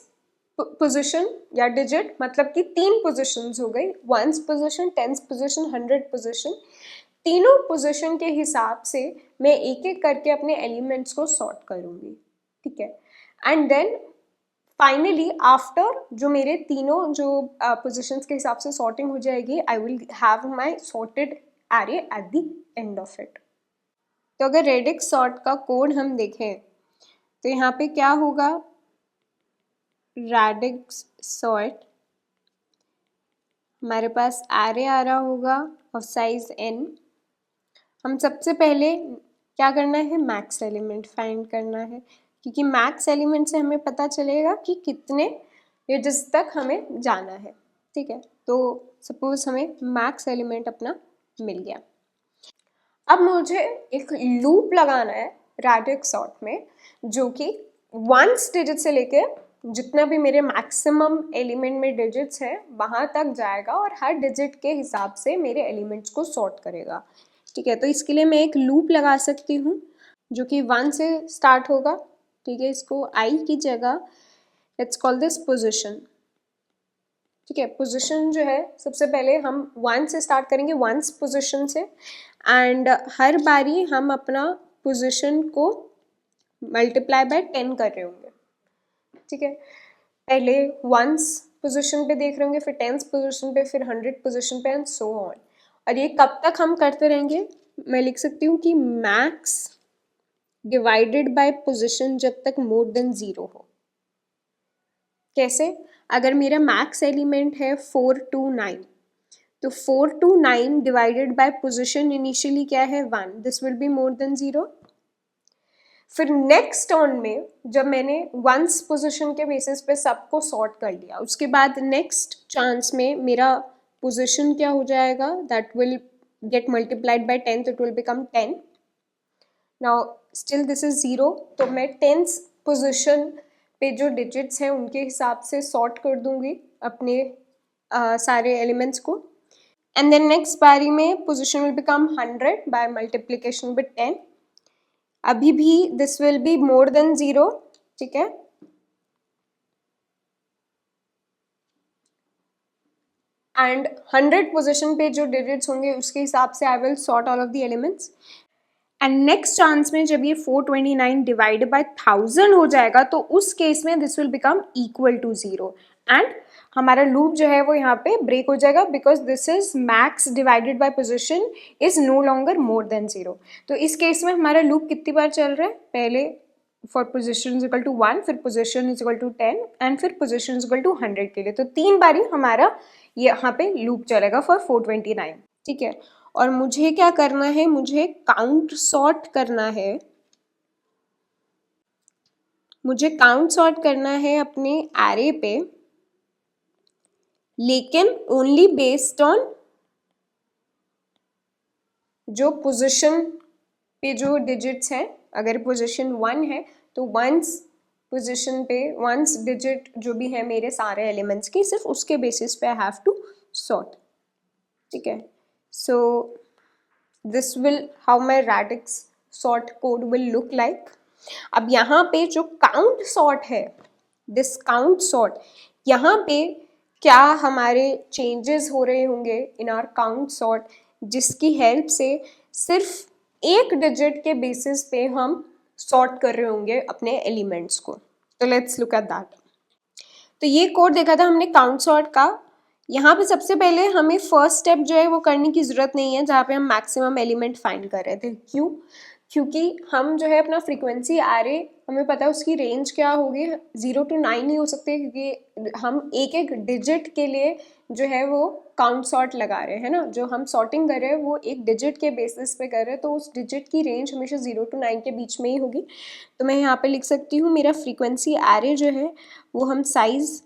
पोजिशन या डिजिट मतलब कि 3 पोजिशंस हो गई, ones position, tens position, 100 position. तीनों पोजिशन के हिसाब से मैं एक एक करके अपने एलिमेंट्स को सॉर्ट करूंगी, ठीक है। एंड देन फाइनली आफ्टर जो मेरे तीनों जो पोजिशंस के हिसाब से सॉर्टिंग हो जाएगी, I will have my sorted array at the end of it. तो अगर रेडिक्स सॉर्ट का कोड हम देखें तो यहाँ पे क्या होगा, रेडिक्स सॉर्ट हमारे पास एरे आ रहा होगा ऑफ साइज n। हम सबसे पहले क्या करना है, मैक्स एलिमेंट फाइंड करना है, क्योंकि मैक्स एलिमेंट से हमें पता चलेगा कि कितने एजेस तक हमें जाना है, ठीक है। तो सपोज हमें मैक्स एलिमेंट अपना मिल गया। अब मुझे एक लूप लगाना है रेडिक्स सॉर्ट में, जो कि वंस डिजिट से लेके जितना भी मेरे मैक्सिमम एलिमेंट में डिजिट्स है वहां तक जाएगा और हर डिजिट के हिसाब से मेरे एलिमेंट्स को सॉर्ट करेगा, ठीक है। तो इसके लिए मैं एक लूप लगा सकती हूँ जो कि 1 से स्टार्ट होगा, ठीक है। इसको आई की जगह लेट्स कॉल दिस पोजिशन, ठीक है। पोजिशन जो है सबसे पहले हम 1 से स्टार्ट करेंगे, वंस पोजिशन से, एंड हर बारी हम अपना पोजिशन को मल्टीप्लाई बाय 10 कर रहे होंगे, ठीक है। पहले वंस पोजिशन पे देख रहे होंगे, फिर टेंस पोजिशन पे, फिर 100 पोजिशन पे एंड सो ऑन। और ये कब तक हम करते रहेंगे, मैं लिख सकती हूँ कि मैक्स डिवाइडेड बाय पोजिशन जब तक मोर देन 0 हो। कैसे, अगर मेरा मैक्स एलिमेंट है 4 to 9, तो 4 to 9 divided by position initially क्या है 1, this will be more than 0। फिर नेक्स्ट टर्न में जब मैंने वंस पोजिशन के बेसिस पे सबको सॉर्ट कर लिया, उसके बाद नेक्स्ट चांस में मेरा पोजिशन क्या हो जाएगा, that will gate multiplied by 10, तो it will become 10। Now still this is 0, तो मैं टेंस पोजिशन पे जो डिजिट्स हैं उनके हिसाब से सॉर्ट कर दूंगी अपने सारे एलिमेंट्स को, एंड देन नेक्स्ट बारी में position will become 100 by multiplication with 10। अभी भी this will be more than 0, ठीक है। एंड 100 पोजिशन पे जो डिजिट्स होंगे उसके हिसाब से I will sort all of the elements. And next chance में जब ये 429 डिवाइड बाय 1000 हो जाएगा तो उस केस में this will become equal to 0 and हमारा लूप जो है वो यहाँ पे ब्रेक हो जाएगा, because this is max divided by position is no longer more than 0। तो इस केस में हमारा लूप कितनी बार चल रहा है, पहले for position is equal to 1, फिर position is equal to 10 and फिर पोजिशन इज इक्वल टू 100 के लिए। तो 3 बारी हमारा यहाँ पे लूप चलेगा फॉर 429, ठीक है। और मुझे क्या करना है, मुझे काउंट सॉर्ट करना है, मुझे काउंट सॉर्ट करना है अपने एरे पे, लेकिन ओनली बेस्ड ऑन जो पोजीशन पे जो डिजिट्स हैं। अगर पोजीशन 1 है तो वंस पोजीशन पे वंस डिजिट जो भी है मेरे सारे एलिमेंट्स की, सिर्फ उसके बेसिस पे आई हैव टू सॉर्ट, ठीक है। सो this will how my radix sort code will look like. अब यहाँ पे जो count sort है, this count sort, यहाँ पे क्या हमारे changes हो रहे होंगे in our count sort, जिसकी help से सिर्फ एक digit के basis पे हम sort कर रहे होंगे अपने elements को. तो let's look at that. तो ये कोड देखा था हमने काउंट सॉर्ट का. यहाँ पे सबसे पहले हमें फर्स्ट स्टेप जो है वो करने की ज़रूरत नहीं है, जहाँ पे हम मैक्सिमम एलिमेंट फाइंड कर रहे थे. क्यों? क्योंकि हम जो है अपना फ्रीक्वेंसी एरे, हमें पता है उसकी रेंज क्या होगी, 0 to 9 ही हो सकती है, क्योंकि हम एक एक डिजिट के लिए जो है वो काउंट सॉर्ट लगा रहे हैं ना. जो हम सॉर्टिंग कर रहे हैं वो एक डिजिट के बेसिस पे कर रहे हैं, तो उस डिजिट की रेंज हमेशा 0 to 9 के बीच में ही होगी. तो मैं यहाँ पे लिख सकती हूँ मेरा फ्रीक्वेंसी एरे जो है वो हम साइज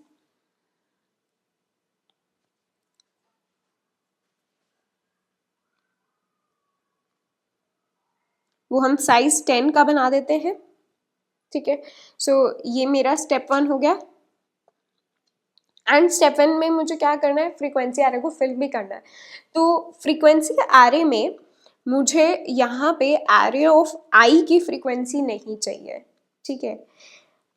साइज 10 का बना देते हैं. ठीक है, सो ये मेरा स्टेप 1 हो गया. एंड स्टेप 1 में मुझे क्या करना है, फ्रीक्वेंसी एरे को फिल भी करना है. तो फ्रीक्वेंसी एरे में मुझे यहाँ पे एरे ऑफ आई की फ्रीक्वेंसी नहीं चाहिए. ठीक है,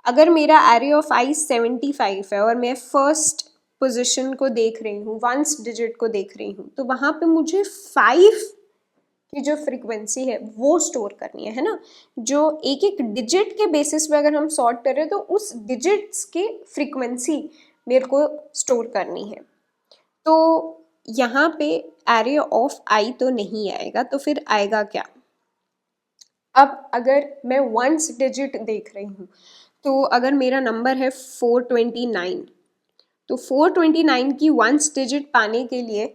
अगर मेरा एरे ऑफ आई 75 है और मैं फर्स्ट पोजीशन को देख रही हूँ, वंस डिजिट को देख रही हूँ, तो वहाँ पे मुझे 5 की जो फ्रीक्वेंसी है वो स्टोर करनी है ना. जो एक एक डिजिट के बेसिस पे अगर हम सॉर्ट कर रहे हैं तो उस डिजिट्स की फ्रीक्वेंसी मेरे को स्टोर करनी है. तो यहाँ पे एरे ऑफ आई तो नहीं आएगा, तो फिर आएगा क्या. अब अगर मैं वंस डिजिट देख रही हूँ, तो अगर मेरा नंबर है 429, तो 429 की वंस डिजिट पाने के लिए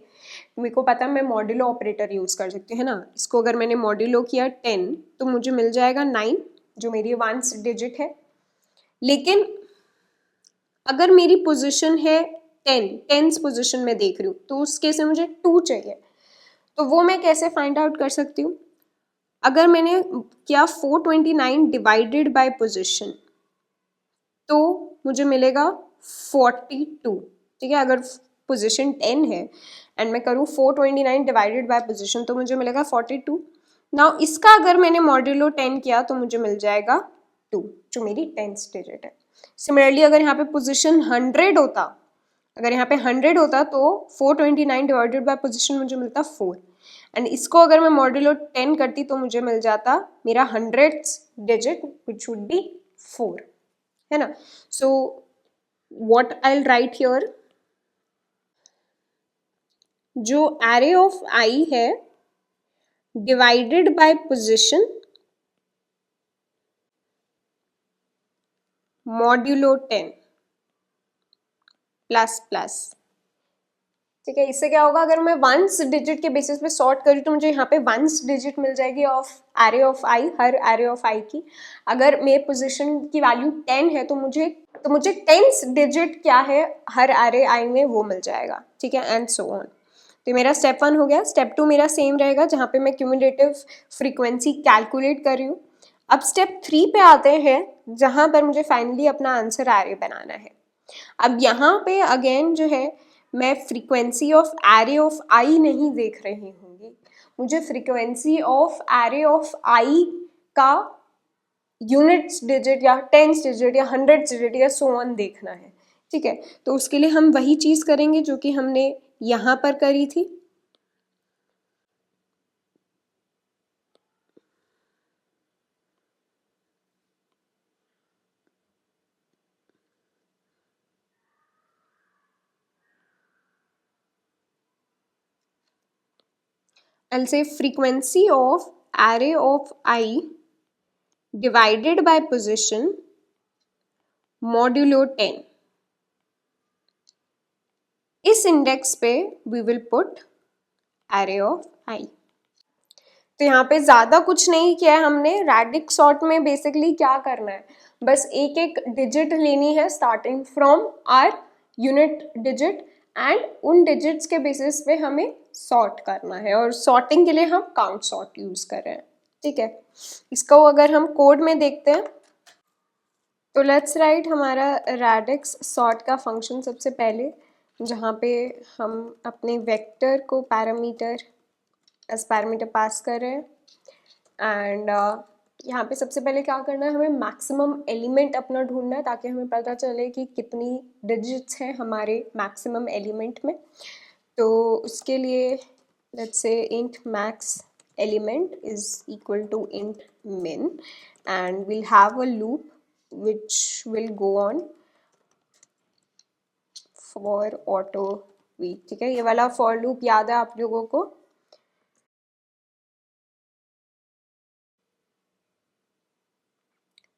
मेरे को पता है मैं मॉड्यूलो ऑपरेटर यूज़ कर सकती है ना. इसको अगर मैंने मॉड्यूलो किया 10 तो मुझे मिल जाएगा 9, जो मेरी वंस डिजिट है. लेकिन अगर मेरी पोजीशन है 10th पोजीशन में देख रही हूँ, तो उस केस में मुझे 2 चाहिए. तो वो मैं कैसे फाइंड आउट कर सकती हूँ. अगर मैंने किया 429 डिवाइडेड बाय पोजीशन, तो मुझे मिलेगा 42. ठीक है, अगर पोजीशन 10 है एंड मैं करूँ 429 डिवाइडेड बाय पोजीशन, तो मुझे मिलेगा 42. नाउ इसका अगर मैंने मॉड्यूलो 10 किया तो मुझे मिल जाएगा 2, जो मेरी 10th डिजिट है. सिमिलरली अगर यहाँ पे पोजीशन 100 होता, अगर यहाँ पे 100 होता तो 429 डिवाइडेड बाय पोजीशन मुझे मिलता 4, एंड इसको अगर मैं मॉड्यूलो 10 करती तो मुझे मिल जाता मेरा 100th digit which would be 4, है ना. So what I will write here, जो एरे ऑफ आई है divided by position modulo 10 plus plus. ठीक है, इससे क्या होगा, अगर मैं वंस डिजिट के बेसिस पे सॉर्ट करूँ तो मुझे यहाँ पे वंस डिजिट मिल जाएगी ऑफ एरे ऑफ आई, हर एरे ऑफ आई की. अगर मेरे पोजीशन की वैल्यू 10 है तो मुझे 10th डिजिट क्या है हर एरे आई में वो मिल जाएगा. ठीक है, एंड सो ऑन. तो मेरा स्टेप 1 हो गया. स्टेप 2 मेरा सेम रहेगा, जहाँ पे मैं क्यूमुलेटिव फ्रीक्वेंसी कैलकुलेट कर रही हूँ. अब स्टेप 3 पे आते हैं, जहाँ पर मुझे फाइनली अपना आंसर एरे बनाना है. अब यहाँ पे अगेन जो है मैं फ्रीक्वेंसी ऑफ एरे ऑफ आई नहीं देख रही होंगी, मुझे फ्रीक्वेंसी ऑफ एरे ऑफ आई का यूनिट्स डिजिट या 10th डिजिट या 100th डिजिट या सो ऑन देखना है. ठीक है, तो उसके लिए हम वही चीज़ करेंगे जो कि हमने यहाँ पर करी थी. I'll say frequency of array of I divided by position modulo 10. इस इंडेक्स पे we will put array of I. तो यहाँ पे ज़्यादा कुछ नहीं किया है हमने. रैडिक सॉर्ट में बेसिकली क्या करना है, बस एक एक डिजिट लेनी है starting from our unit digit, and उन डिजिट्स के बेसिस पे हमें सॉर्ट करना है, और सॉर्टिंग के लिए हम काउंट सॉर्ट यूज़ कर रहे हैं. ठीक है, इसको अगर हम कोड में देखते हैं तो लेट्स राइट हमारा रैडिक्स सॉर्ट का फंक्शन. सबसे पहले जहाँ पे हम अपने वेक्टर को पैरामीटर एज पैरामीटर पास कर रहे हैं, एंड यहाँ पे सबसे पहले क्या करना है, हमें मैक्सिमम एलिमेंट अपना ढूंढना है ताकि हमें पता चले कि कितनी डिजिट्स हैं हमारे मैक्सिमम एलिमेंट में। तो उसके लिए let's say int max element is equal to int min and we'll have a loop which will go on for auto v। ठीक है, ये वाला for loop याद है आप लोगों को?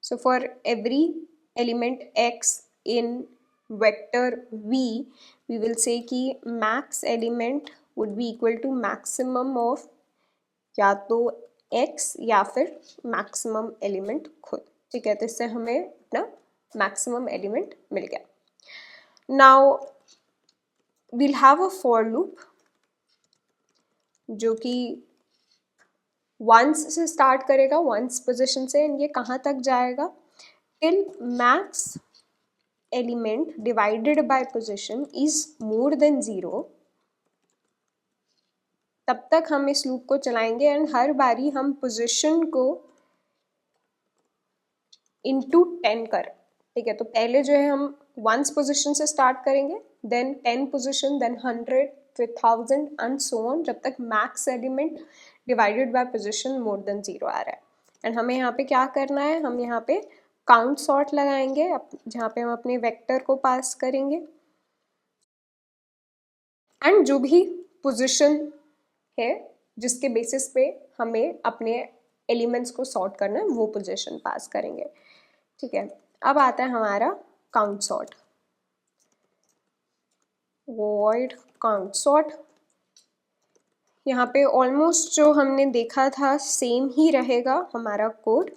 So for every element x in vector v, we will say कि max element would be equal to maximum of या तो x या फिर maximum element खुद। ठीक है, तो इससे हमें अपना maximum element मिल गया। Now we'll have a for loop जो कि once से स्टार्ट करेगा, once पोजिशन से, ये कहाँ तक जाएगा? till max element divided by position is more than 0, तब तक हम इस लूप को चलाएंगे एंड हर बारी हम पोजिशन को इंटू 10 कर। ठीक है, तो पहले जो है हम वंस पोजिशन से स्टार्ट करेंगे, देन 10 पोजिशन, देन 100, फिर 1000 एंड सो ऑन, जब तक max element divided by position more than 0 आ रहा है। एंड हमें यहाँ पे क्या करना है, हम यहाँ पे काउंट सॉर्ट लगाएंगे जहाँ पे हम अपने वेक्टर को पास करेंगे एंड जो भी पोजिशन है जिसके बेसिस पे हमें अपने एलिमेंट्स को सॉर्ट करना है वो पोजीशन पास करेंगे। ठीक है, अब आता है हमारा count sort. Void count sort, यहाँ पे ऑलमोस्ट जो हमने देखा था सेम ही रहेगा हमारा कोड,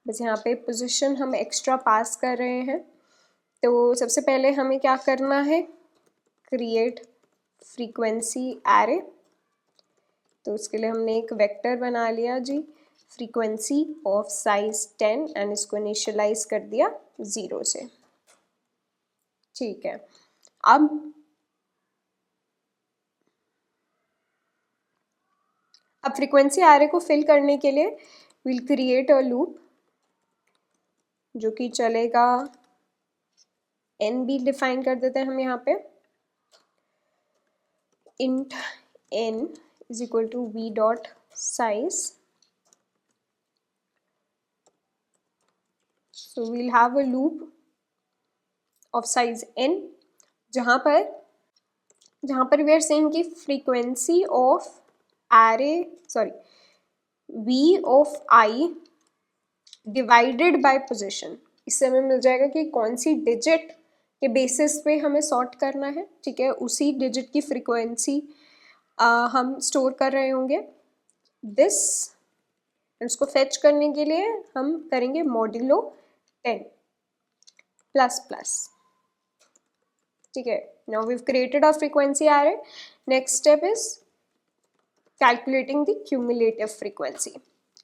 बस यहाँ पे पोजीशन हम एक्स्ट्रा पास कर रहे हैं। तो सबसे पहले हमें क्या करना है, क्रिएट फ्रीक्वेंसी एरे। तो उसके लिए हमने एक वेक्टर बना लिया जी, फ्रीक्वेंसी ऑफ साइज 10 एंड इसको इनिशियलाइज कर दिया 0 से। ठीक है, अब फ्रीक्वेंसी एरे को फिल करने के लिए विल क्रिएट अ लूप जो कि चलेगा, n भी डिफाइन कर देते हैं हम यहाँ पे, int n is equal to v dot size। so we'll have a loop of size n जहाँ पर we are saying कि frequency of array v of I divided by position, इससे हमें मिल जाएगा कि कौन सी डिजिट के बेसिस पे हमें सॉर्ट करना है। ठीक है, उसी डिजिट की फ्रीक्वेंसी हम स्टोर कर रहे होंगे दिस, उसको फेच करने के लिए हम करेंगे मॉड्यूलो 10 प्लस प्लस। ठीक है, now we have created a frequency array. Next step is calculating the cumulative frequency.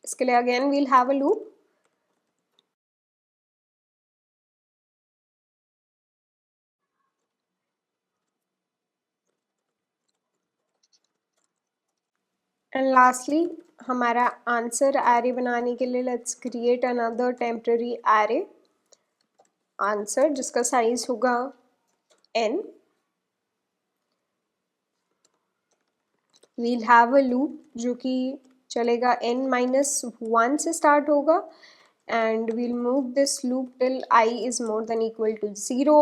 इसके लिए again we'll have a loop. And lastly हमारा आंसर एरे बनाने के लिए let's create another temporary array answer जिसका size होगा n। We'll have a loop जो कि चलेगा n-1 से स्टार्ट होगा and we'll move this loop till I is more than equal to 0।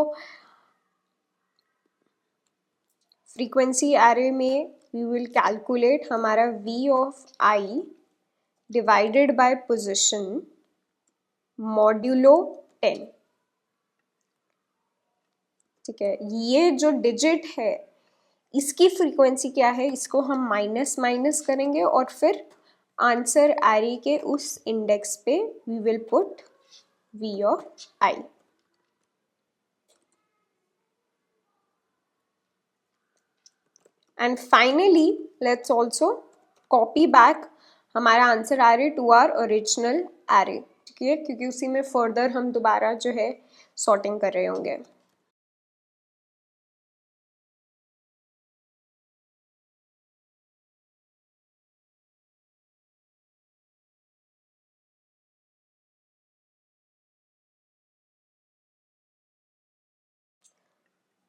Frequency array में वी विल कैलकुलेट हमारा v of I divided by position modulo 10। ठीक है, ये जो डिजिट है इसकी फ्रीक्वेंसी क्या है, इसको हम माइनस माइनस करेंगे और फिर आंसर एरे के उस इंडेक्स पे we will put v of I। And finally let's also copy back हमारा answer array to our original array. ठीक है, क्योंकि उसी में फर्दर हम दोबारा जो है सॉर्टिंग कर रहे होंगे।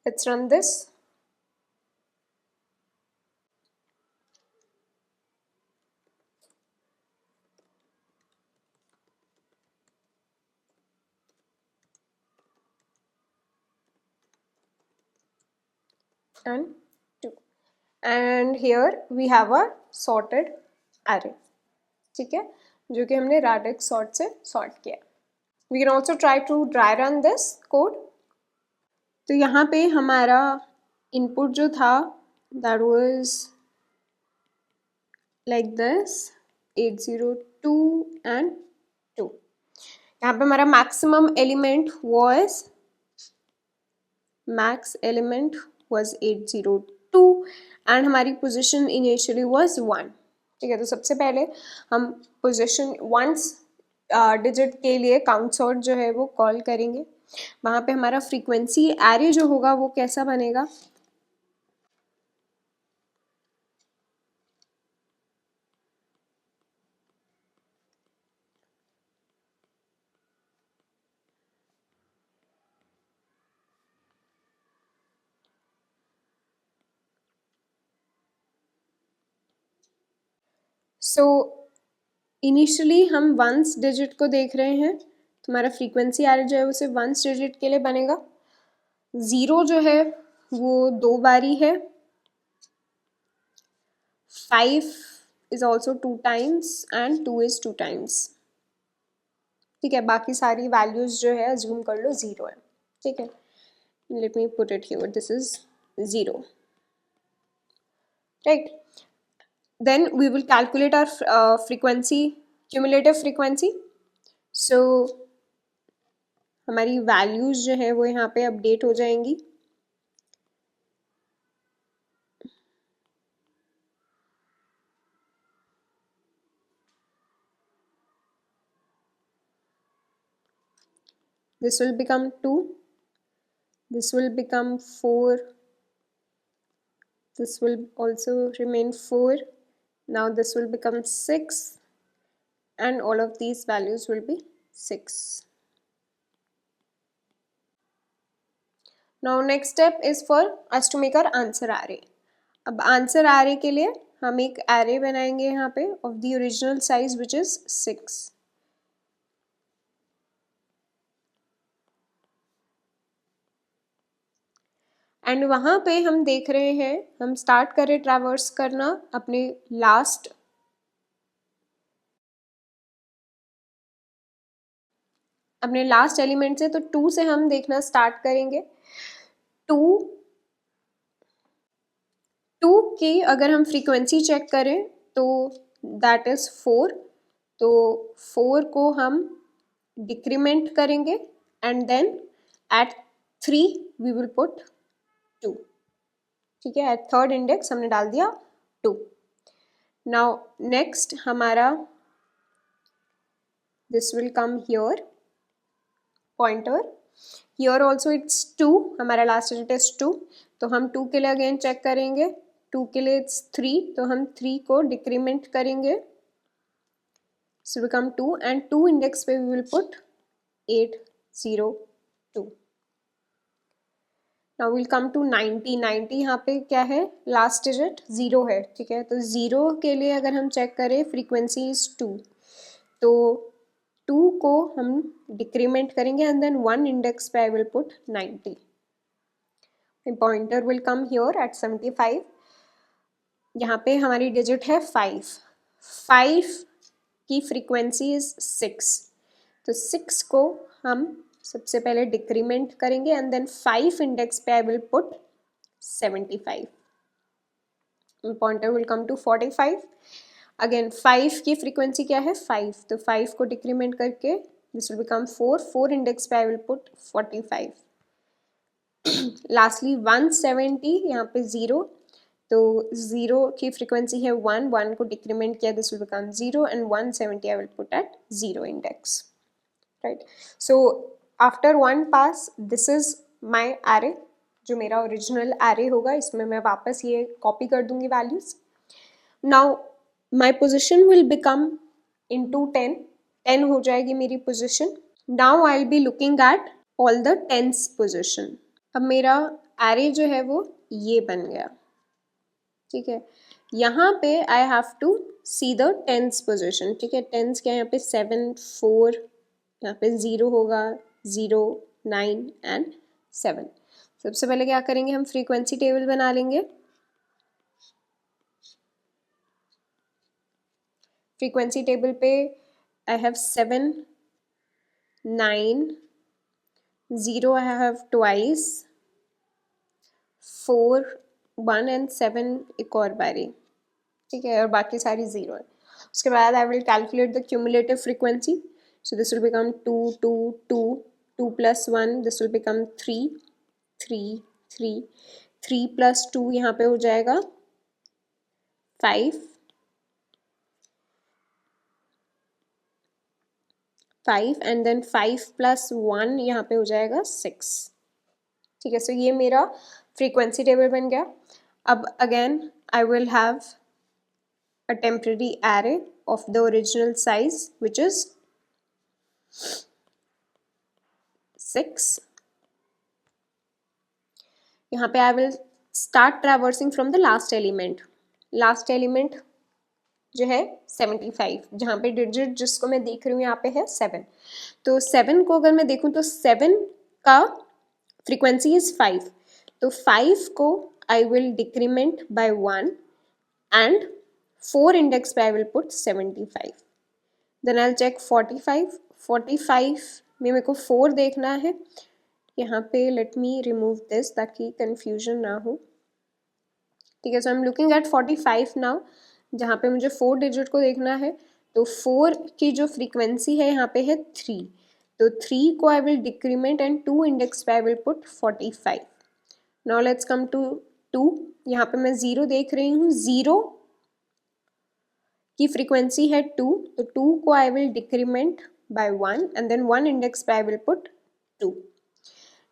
Let's run this. And 2. And here we have a sorted array. ठीक है, जो कि हमने radix sort से sort किया. We can also try to dry run this code. तो यहाँ पे हमारा input जो था that was like this 802 and 2. यहाँ पे हमारा maximum element was 802 and हमारी position initially was 1. ठीक है, तो सबसे पहले हम position once digit के लिए count sort जो है वो कॉल करेंगे. वहाँ पे हमारा frequency array जो होगा वो कैसा बनेगा? सो इनिशियली हम वंस डिजिट को देख रहे हैं, तो हमारा फ्रीक्वेंसी एरे जो है वो सिर्फ वंस डिजिट के लिए बनेगा. 0 जो है वो 2 बारी है. 5 is also 2 times and 2 is 2 times. ठीक है, बाकी सारी वैल्यूज जो है अज्यूम कर लो 0 है. ठीक है, let me put it here, this is 0. Right, then we will calculate our frequency, cumulative frequency. So हमारी values जो है वो यहाँ पे अपडेट हो जाएंगी. This will become 2, this will become 4, this will also remain 4. Now this will become 6 and all of these values will be 6. Now next step is for us to make our answer array. अब answer array के लिए हम एक array बनाएंगे यहाँ पे of the original size which is 6. And वहाँ पे हम देख रहे हैं, हम स्टार्ट करें ट्रैवर्स करना अपने लास्ट एलिमेंट से. तो 2 से हम देखना स्टार्ट करेंगे. 2 की अगर हम फ्रीक्वेंसी चेक करें तो दैट इज 4. तो 4 को हम डिक्रीमेंट करेंगे and then at 3 we will put 2. ठीक है, एट थर्ड इंडेक्स हमने डाल दिया 2. नाउ नेक्स्ट हमारा this will come here pointer. Here also it's 2, हमारा लास्ट डिजिट इज 2. तो हम 2 के लिए अगेन चेक करेंगे. 2 के लिए इट्स 3, तो हम 3 को डिक्रीमेंट करेंगे. So become 2 and 2 index पे we will put 802. Now we'll come to 90. 90 यहाँ पे क्या है, लास्ट डिजिट 0 है. ठीक है, तो 0 के लिए अगर हम चेक करें फ्रीक्वेंसी इज 2, तो 2 को हम डिक्रीमेंट करेंगे एंड देन 1 इंडेक्स पे I will put 90. Pointer will come here eight 75. यहाँ पे हमारी डिजिट है 5. 5 की फ्रीक्वेंसी इज 6, तो 6 को हम सबसे पहले डिक्रीमेंट करेंगे एंड देन 5 इंडेक्स पे I will put 75. Pointer will come to 45. Again 5 की फ्रीक्वेंसी क्या है 5, तो 5 को डिक्रीमेंट करके दिस विल बिकम 4. 4 इंडेक्स पे आई विल पुट 45. लास्टली 170, यहाँ पे 0, तो 0 की फ्रीक्वेंसी है 1. 1 को डिक्रीमेंट किया, this will become 0 and 170 I will put at 0 index. Right, so after 1 pass this is my array, जो मेरा ओरिजिनल एरे होगा. इसमें मैं वापस ये कॉपी कर दूंगी values. Now my position will become into 10. 10 हो जाएगी मेरी position. Now I will be looking at all the tens position. अब मेरा एरे जो है वो ये बन गया, ठीक है। यहाँ पे I have to see the tens position, ठीक है। टेंस क्या है यहाँ पे 7 4, यहाँ पे 0 होगा, 0 9 एंड 7। सबसे पहले क्या करेंगे, हम फ्रीक्वेंसी टेबल बना लेंगे। फ्रीक्वेंसी टेबल पे I have 7 9 0 I have twice, 4 1 and 7 एक और बारी, ठीक है, और बाकी सारी 0 है। उसके बाद I will calculate the cumulative frequency, so this will become 2 2 2 2 plus 1 this will become 3 3 3 3 plus 2 यहाँ पे हो जाएगा 5 5 एंड देन 5 plus 1 यहाँ पे हो जाएगा 6, ठीक है। सो ये मेरा फ्रीक्वेंसी टेबल बन गया। अब again I will have a temporary array of the original size which is 6. यहाँ पे I will start traversing from the last element. Last element जो है 75, जहाँ पे डिजिट जिसको मैं देख रही हूँ यहाँ पे है 7। तो 7 को अगर मैं देखूँ तो 7 का फ्रीक्वेंसी इज 5, तो 5 को I will decrement by 1 and 4 index पे I will put 75. Then I'll check 45. 45 में मेरे को 4 देखना है, यहाँ पे लेट मी रिमूव दिस ताकि कंफ्यूजन ना हो, ठीक है। So I am looking at 45 now, जहाँ पे मुझे 4 डिजिट को देखना है। तो 4 की जो फ्रीक्वेंसी है यहाँ पे है 3, तो 3 को I will decrement and 2 index पे I will put 45। Now let's come to 2, यहाँ पे मैं 0 देख रही हूँ, 0 की फ्रीक्वेंसी है 2, तो 2 को I will decrement by 1 and then 1 index पे आई विल पुट 2।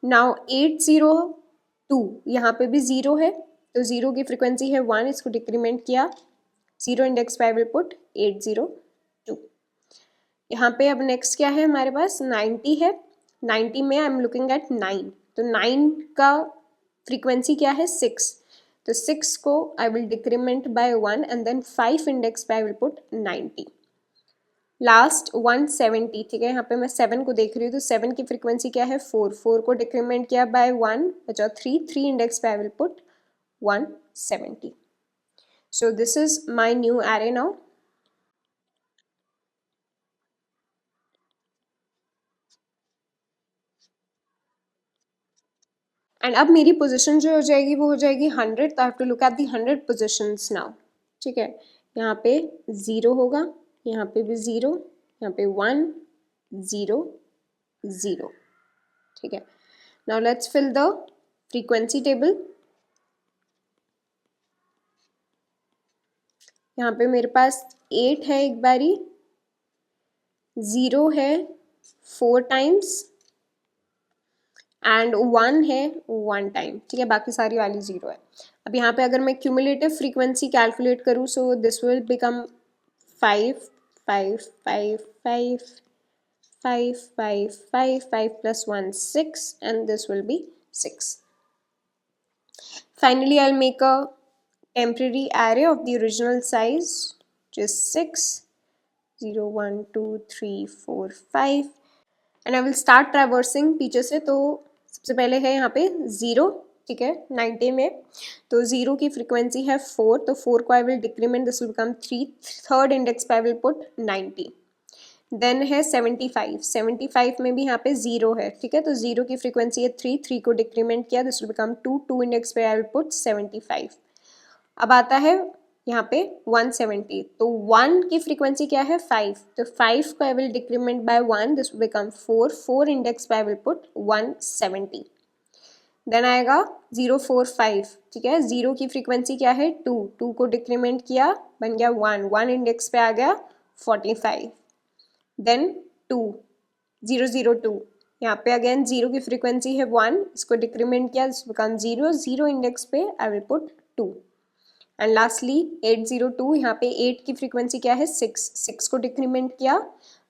नाउ 802 यहाँ पे भी 0 है, तो 0 की फ्रीक्वेंसी है 1, इसको डिक्रीमेंट किया, 0 इंडेक्स पे आई विल पुट 802। यहाँ पे अब नेक्स्ट क्या है हमारे पास, 90 है। 90 में आई एम लुकिंग एट 9, तो 9 का फ्रीक्वेंसी क्या है 6, तो 6 को I will decrement by 1 and then 5 index पे आई विल पुट 90। लास्ट 170, ठीक है, यहाँ पे मैं 7 को देख रही हूँ, तो 7 की फ्रीक्वेंसी क्या है 4, 4 को डिक्रीमेंट किया बाय 1, बचा 3, 3 इंडेक्स पे I will put 170। So this is my new array now. And अब मेरी पोजीशन जो हो जाएगी वो हो जाएगी 100, तो I have to look at the 100 positions now, ठीक है। यहाँ पे 0 होगा, यहाँ पे भी 0, यहाँ पे 1 0 0, ठीक है। Now let's fill the frequency table. यहाँ पे मेरे पास 8 है एक बारी, 0 है 4 टाइम्स एंड 1 है 1 टाइम, ठीक है, बाकी सारी वाली 0 है। अब यहाँ पे अगर मैं क्यूमुलेटिव फ्रीक्वेंसी कैलकुलेट करूँ, so this will become 5 5 5 5 5 5 5 5 plus 1 6 and this will be 6. Finally I'll make a temporary array of the original size which is 6 0 1 2 3 4 5 and I will start traversing पीछे से। तो सबसे पहले है यहाँ पे 0, ठीक है, 90 में, तो 0 की फ्रीक्वेंसी है 4, तो 4 को I will decrement, this will become 3, third index पे आई विल पुट 90। देन है 75, 75 में भी यहाँ पे 0 है, ठीक है, तो 0 की फ्रीक्वेंसी है 3, 3 को डिक्रीमेंट किया, दिस विल बिकम 2, 2 इंडेक्स पे आई विल पुट 75। अब आता है यहाँ पे 170, तो 1 की फ्रीक्वेंसी क्या है 5, तो 5 को I will decrement by 1, this will become 4, 4 index पे आई विल पुट 170। देन आएगा 045, ठीक है, 0 की फ्रीक्वेंसी क्या है 2, 2 को डिक्रीमेंट किया, बन गया 1, 1 इंडेक्स पे आ गया 45। देन 2 002, यहाँ पे अगेन 0 की फ्रीक्वेंसी है 1, इसको डिक्रीमेंट किया, दिस बिकम 0, 0 इंडेक्स पे I will put 2। And lastly 802, यहाँ पे 8 की फ्रीक्वेंसी क्या है 6, 6 को डिक्रीमेंट किया,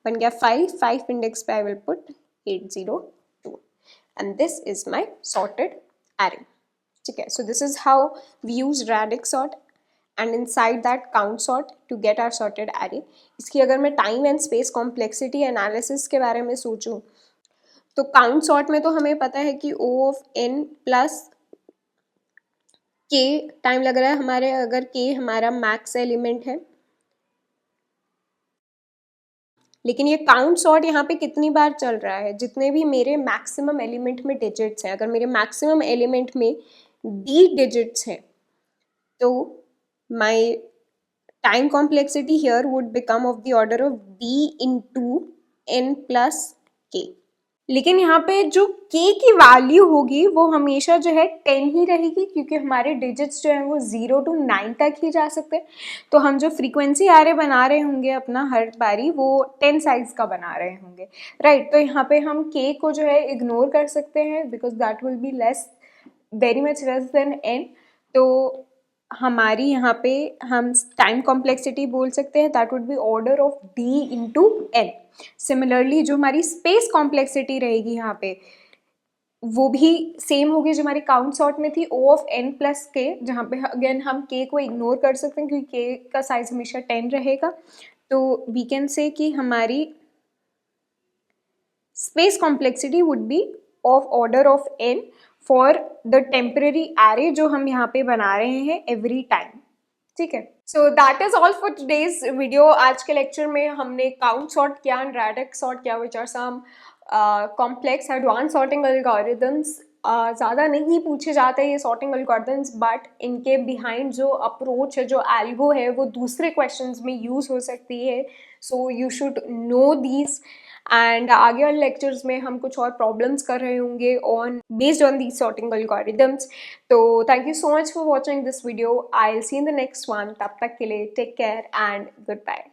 बन गया 5, 5 इंडेक्स पे I will put 802 and this is my sorted array. ठीक है. So this is how we use radix sort and inside that count sort to get our sorted array. इसकी अगर मैं time and space complexity analysis के बारे में सोचूं तो काउंट सॉर्ट में तो हमें पता है कि O of n plus k time लग रहा है हमारे, अगर k हमारा मैक्स एलिमेंट है. लेकिन ये काउंट सॉर्ट यहाँ पे कितनी बार चल रहा है, जितने भी मेरे मैक्सिमम एलिमेंट में डिजिट्स हैं. अगर मेरे मैक्सिमम एलिमेंट में d डिजिट्स हैं तो my time complexity here would become of the order of d into n plus k. लेकिन यहाँ पे जो k की वैल्यू होगी वो हमेशा जो है 10 ही रहेगी, क्योंकि हमारे डिजिट्स जो है वो 0 to 9 तक ही जा सकते हैं. तो हम जो फ्रीक्वेंसी एरे बना रहे होंगे अपना हर बारी वो 10 साइज का बना रहे होंगे, राइट. तो यहाँ पे हम k को जो है इग्नोर कर सकते हैं because that will be less, very much less than n. तो हमारी यहाँ पे हम टाइम कॉम्प्लेक्सिटी बोल सकते हैं that would be order of d into n. Similarly जो हमारी स्पेस कॉम्प्लेक्सिटी रहेगी यहाँ पे वो भी सेम होगी जो हमारी काउंट सॉर्ट में थी, O of n plus k, जहाँ पे अगेन हम k को इग्नोर कर सकते हैं क्योंकि k का साइज हमेशा 10 रहेगा. तो वी कैन से कि हमारी space complexity would be of order of n for the temporary array जो हम यहाँ पे बना रहे हैं एवरी टाइम. ठीक है. So that is all for today's video. आज के लेक्चर में हमने काउंट सॉर्ट किया एंड रेडिक्स सॉर्ट किया, which are some complex advance sorting algorithms. ज़्यादा नहीं पूछे जाते ये सॉर्टिंग एल्गोरिथम्स, बट इनके बिहाइंड जो अप्रोच है, जो एल्गो है, वो दूसरे क्वेश्चंस में यूज़ हो सकती है. So you should know these. And आगे वाले लेक्चर्स में हम कुछ और प्रॉब्लम्स कर रहे होंगे on based on the sorting algorithms. तो thank you so much for watching this video. I will see in the next one. तब तक के लिए take care and good bye.